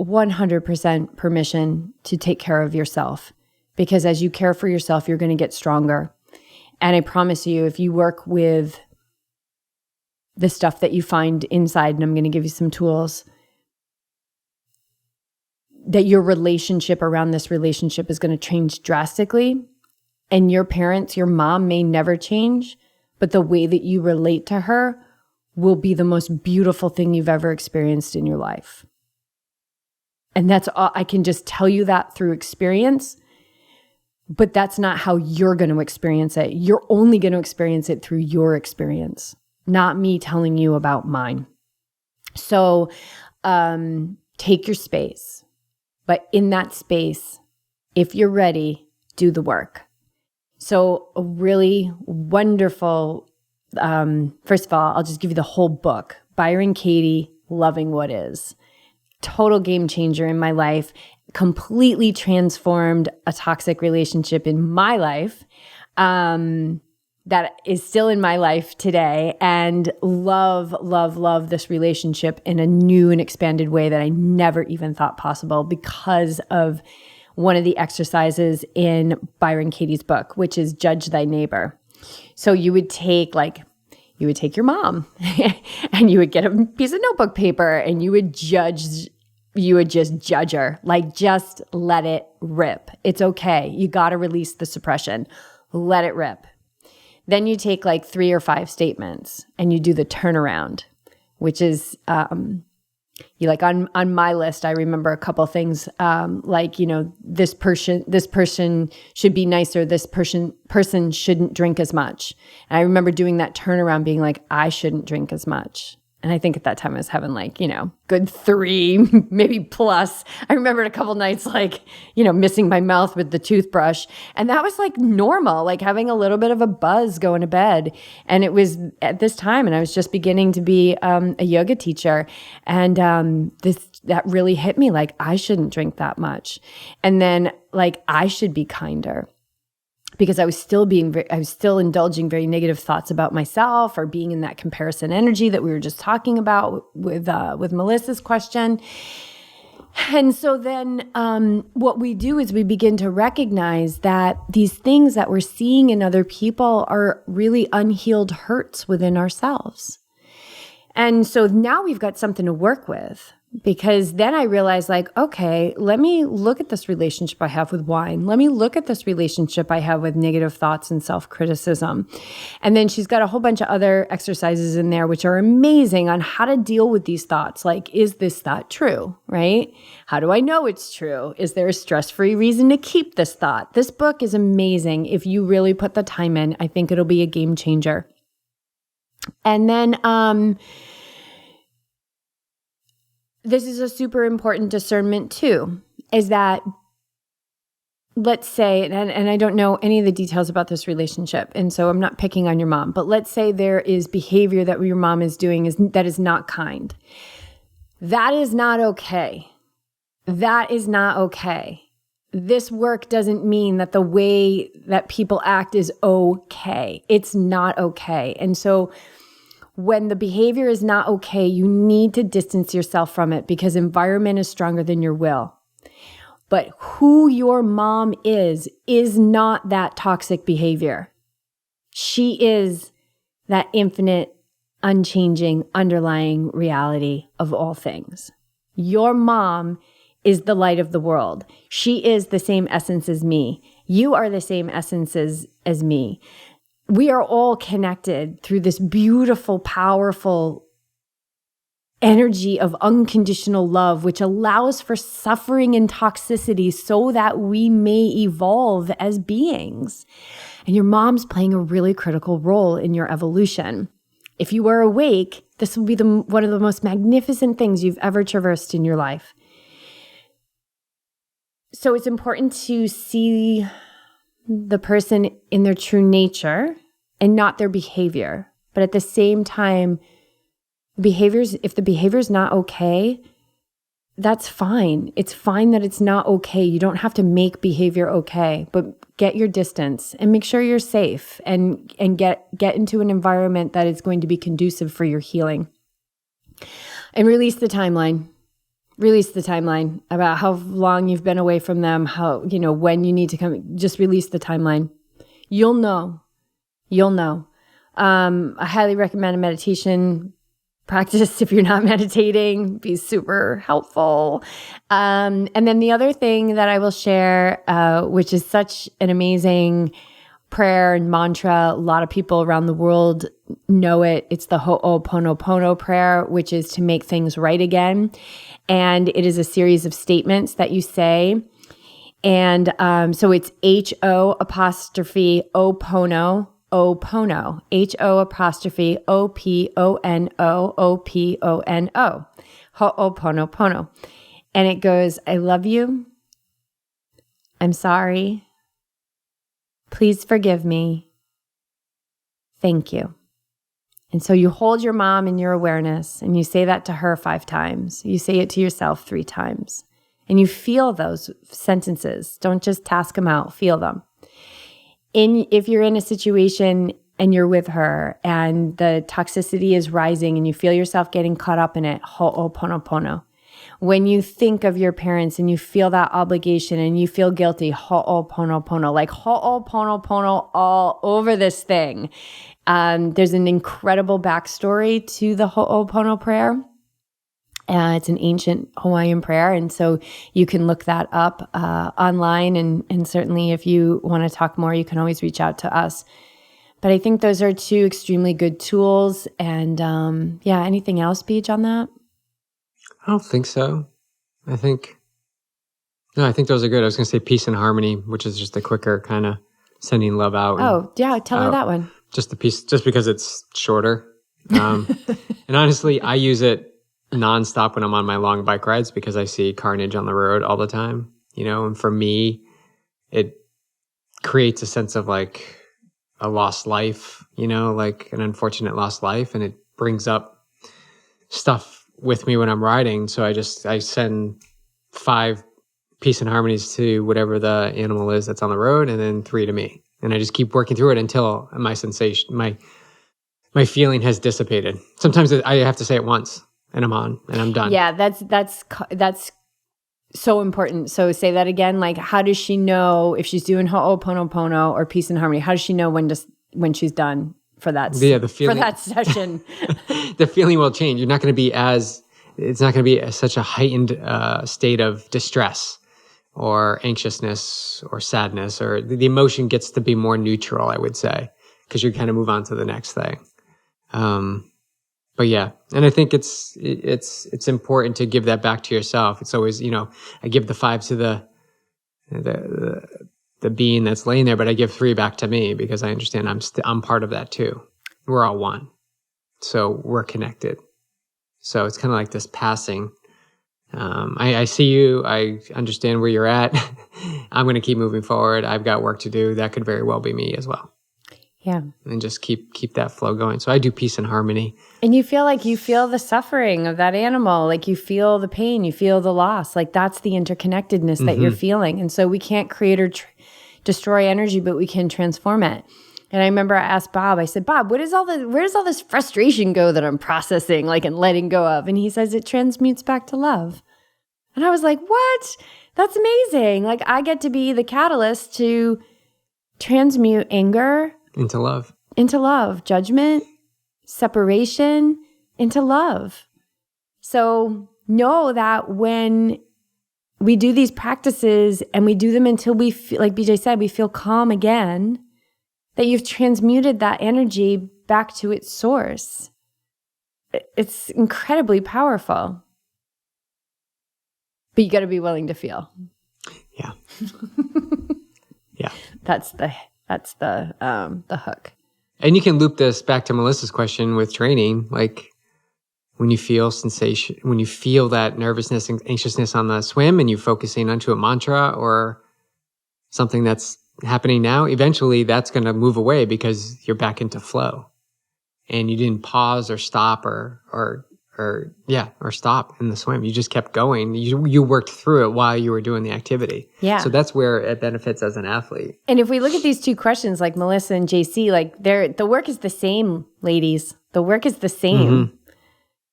100% permission to take care of yourself, because as you care for yourself, you're going to get stronger. And I promise you, if you work with the stuff that you find inside, and I'm going to give you some tools, that your relationship around this relationship is going to change drastically. And your parents, your mom may never change, but the way that you relate to her will be the most beautiful thing you've ever experienced in your life. And that's all, I can just tell you that through experience, but that's not how you're going to experience it. You're only going to experience it through your experience, not me telling you about mine. So take your space, but in that space, if you're ready, do the work. So a really wonderful, first of all, I'll just give you the whole book. Byron Katie, Loving What Is. Total game changer in my life. Completely transformed a toxic relationship in my life that is still in my life today, and love this relationship in a new and expanded way that I never even thought possible because of one of the exercises in Byron Katie's book, which is judge thy neighbor. So you would take your mom and you would get a piece of notebook paper and you would just judge her. Like, just let it rip. It's okay. You got to release the suppression. Let it rip. Then you take like 3 or 5 statements and you do the turnaround, which is, you like on my list, I remember a couple things, like, this person should be nicer. This person shouldn't drink as much. And I remember doing that turnaround being like, I shouldn't drink as much. And I think at that time I was having like, good 3, maybe plus. I remembered a couple nights like, missing my mouth with the toothbrush. And that was like normal, like having a little bit of a buzz going to bed. And it was at this time, and I was just beginning to be a yoga teacher. And that really hit me, like, I shouldn't drink that much. And then like, I should be kinder. Because I was still indulging very negative thoughts about myself, or being in that comparison energy that we were just talking about with Melissa's question. And so then what we do is we begin to recognize that these things that we're seeing in other people are really unhealed hurts within ourselves. And so now we've got something to work with. Because then I realized, like, okay, let me look at this relationship I have with wine. Let me look at this relationship I have with negative thoughts and self-criticism. And then she's got a whole bunch of other exercises in there, which are amazing on how to deal with these thoughts. Like, is this thought true, right? How do I know it's true? Is there a stress-free reason to keep this thought? This book is amazing. If you really put the time in, I think it'll be a game changer. And then, this is a super important discernment too, is that, let's say, and I don't know any of the details about this relationship, and so I'm not picking on your mom, but let's say there is behavior that your mom is doing that is not kind. That is not okay. That is not okay. This work doesn't mean that the way that people act is okay. It's not okay. And so when the behavior is not okay, you need to distance yourself from it, because environment is stronger than your will. But who your mom is not that toxic behavior. She is that infinite, unchanging, underlying reality of all things. Your mom is the light of the world. She is the same essence as me. You are the same essence as me. We are all connected through this beautiful, powerful energy of unconditional love, which allows for suffering and toxicity so that we may evolve as beings. And your mom's playing a really critical role in your evolution. If you are awake, this will be one of the most magnificent things you've ever traversed in your life. So it's important to see the person in their true nature and not their behavior. But at the same time, if the behavior is not okay, that's fine. It's fine that it's not okay. You don't have to make behavior okay, but get your distance and make sure you're safe and get into an environment that is going to be conducive for your healing. And release the timeline. Release the timeline about how long you've been away from them, when you need to come. Just release the timeline. You'll know. I highly recommend a meditation practice if you're not meditating. Be super helpful. And then the other thing that I will share, which is such an amazing prayer and mantra. A lot of people around the world know it. It's the Ho'oponopono prayer, which is to make things right again. And it is a series of statements that you say. And so it's H-O apostrophe O-pono, O-pono, H-O apostrophe O-P-O-N-O, O-P-O-N-O, Ho'oponopono. And it goes, I love you. I'm sorry. Please forgive me. Thank you. And so you hold your mom in your awareness and you say that to her 5 times. You say it to yourself 3 times. And you feel those sentences. Don't just task them out, feel them. If you're in a situation and you're with her and the toxicity is rising and you feel yourself getting caught up in it, Ho'oponopono. When you think of your parents and you feel that obligation and you feel guilty, Ho'oponopono, like Ho'oponopono all over this thing. There's an incredible backstory to the Ho'opono prayer. It's an ancient Hawaiian prayer, and so you can look that up online, and certainly if you want to talk more, you can always reach out to us. But I think those are 2 extremely good tools, and anything else, Beej, on that? I don't think so. I think those are good. I was going to say peace and harmony, which is just a quicker kind of sending love out. Oh, yeah, tell her that one. Just the piece, just because it's shorter. And honestly, I use it nonstop when I'm on my long bike rides because I see carnage on the road all the time, and for me, it creates a sense of like a lost life, like an unfortunate lost life. And it brings up stuff with me when I'm riding. So I send 5 peace and harmonies to whatever the animal is that's on the road, and then 3 to me. And I just keep working through it until my sensation, my feeling has dissipated. Sometimes I have to say it once. And I'm on, and I'm done. Yeah, that's so important. So say that again. Like, how does she know if she's doing Ho'oponopono or peace and harmony? How does she know when she's done for that? The feeling, for that session. The feeling will change. You're not going to be it's not going to be such a heightened state of distress or anxiousness or sadness, or the emotion gets to be more neutral, I would say, because you kind of move on to the next thing. But yeah, and I think it's important to give that back to yourself. It's always, I give the 5 to the being that's laying there, but I give 3 back to me because I understand I'm part of that too. We're all one, so we're connected. So it's kind of like this passing. I see you. I understand where you're at. I'm going to keep moving forward. I've got work to do. That could very well be me as well. Yeah. And just keep that flow going. So I do peace and harmony. And you feel the suffering of that animal. Like you feel the pain, you feel the loss. Like that's the interconnectedness that you're feeling. And so we can't create or destroy energy, but we can transform it. And I remember I asked Bob, I said, Bob, where does all this frustration go that I'm processing, like, and letting go of? And he says it transmutes back to love. And I was like, what? That's amazing. Like I get to be the catalyst to transmute anger into love, judgment, separation, into love. So know that when we do these practices and we do them until we feel, like BJ said, we feel calm again, that you've transmuted that energy back to its source. It's incredibly powerful. But you got to be willing to feel. Yeah. Yeah. That's the hook. And you can loop this back to Melissa's question with training, like when you feel sensation, when you feel that nervousness and anxiousness on the swim and you're focusing onto a mantra or something that's happening now, eventually that's going to move away because you're back into flow and you didn't pause or stop or stop in the swim. You just kept going. You worked through it while you were doing the activity. Yeah. So that's where it benefits as an athlete. And if we look at these 2 questions, like Melissa and JC, like the work is the same, ladies. The work is the same. Mm-hmm.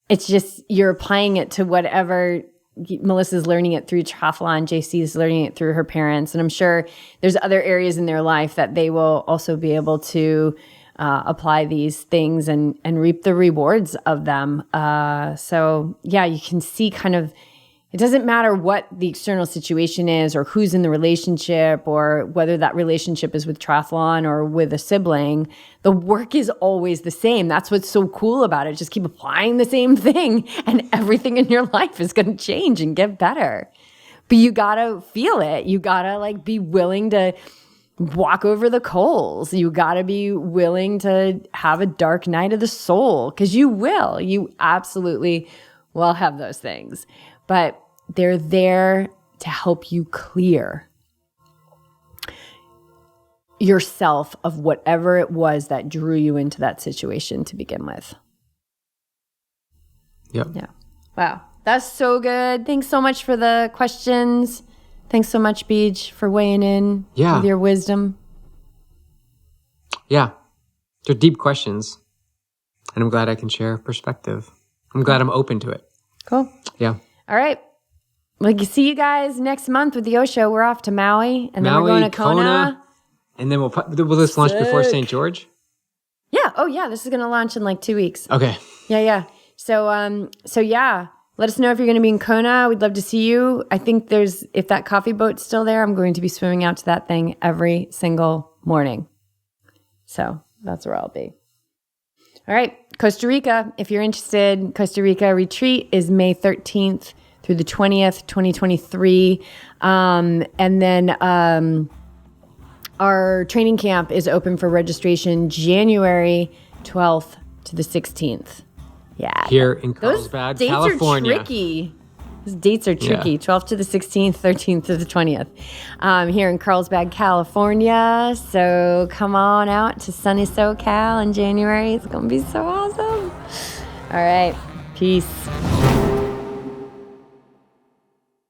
It's just you're applying it to whatever. Melissa's learning it through triathlon. JC's learning it through her parents. And I'm sure there's other areas in their life that they will also be able to apply these things and reap the rewards of them. So yeah, you can see kind of It doesn't matter what the external situation is or who's in the relationship or whether that relationship is with triathlon or with a sibling. The work is always the same. That's what's so cool about it. Just keep applying the same thing and everything in your life is going to change and get better. But you got to feel it. You got to like be willing to walk over the coals. You got to be willing to have a dark night of the soul because you will. You absolutely will have those things. But they're there to help you clear yourself of whatever it was that drew you into that situation to begin with. Yep. Yeah. Wow. That's so good. Thanks so much for the questions. Thanks so much, Beej, for weighing in with your wisdom. Yeah. They're deep questions. And I'm glad I can share perspective. I'm glad I'm open to it. Cool. Yeah. All right. Well, see you guys next month with the Osho. We're off to Maui, and then we're going to Kona. And then will this launch before St. George? Yeah. Oh, yeah. This is going to launch in like 2 weeks. Okay. Yeah. So yeah. Let us know if you're going to be in Kona. We'd love to see you. I think if that coffee boat's still there, I'm going to be swimming out to that thing every single morning. So that's where I'll be. All right. Costa Rica, if you're interested, Costa Rica retreat is May 13th through the 20th, 2023. And then our training camp is open for registration January 12th to the 16th. Yeah. Here in Carlsbad, California. Those dates are tricky. Those dates are tricky. Yeah. 12th to the 16th, 13th to the 20th. Here in Carlsbad, California. So come on out to sunny SoCal in January. It's going to be so awesome. All right. Peace.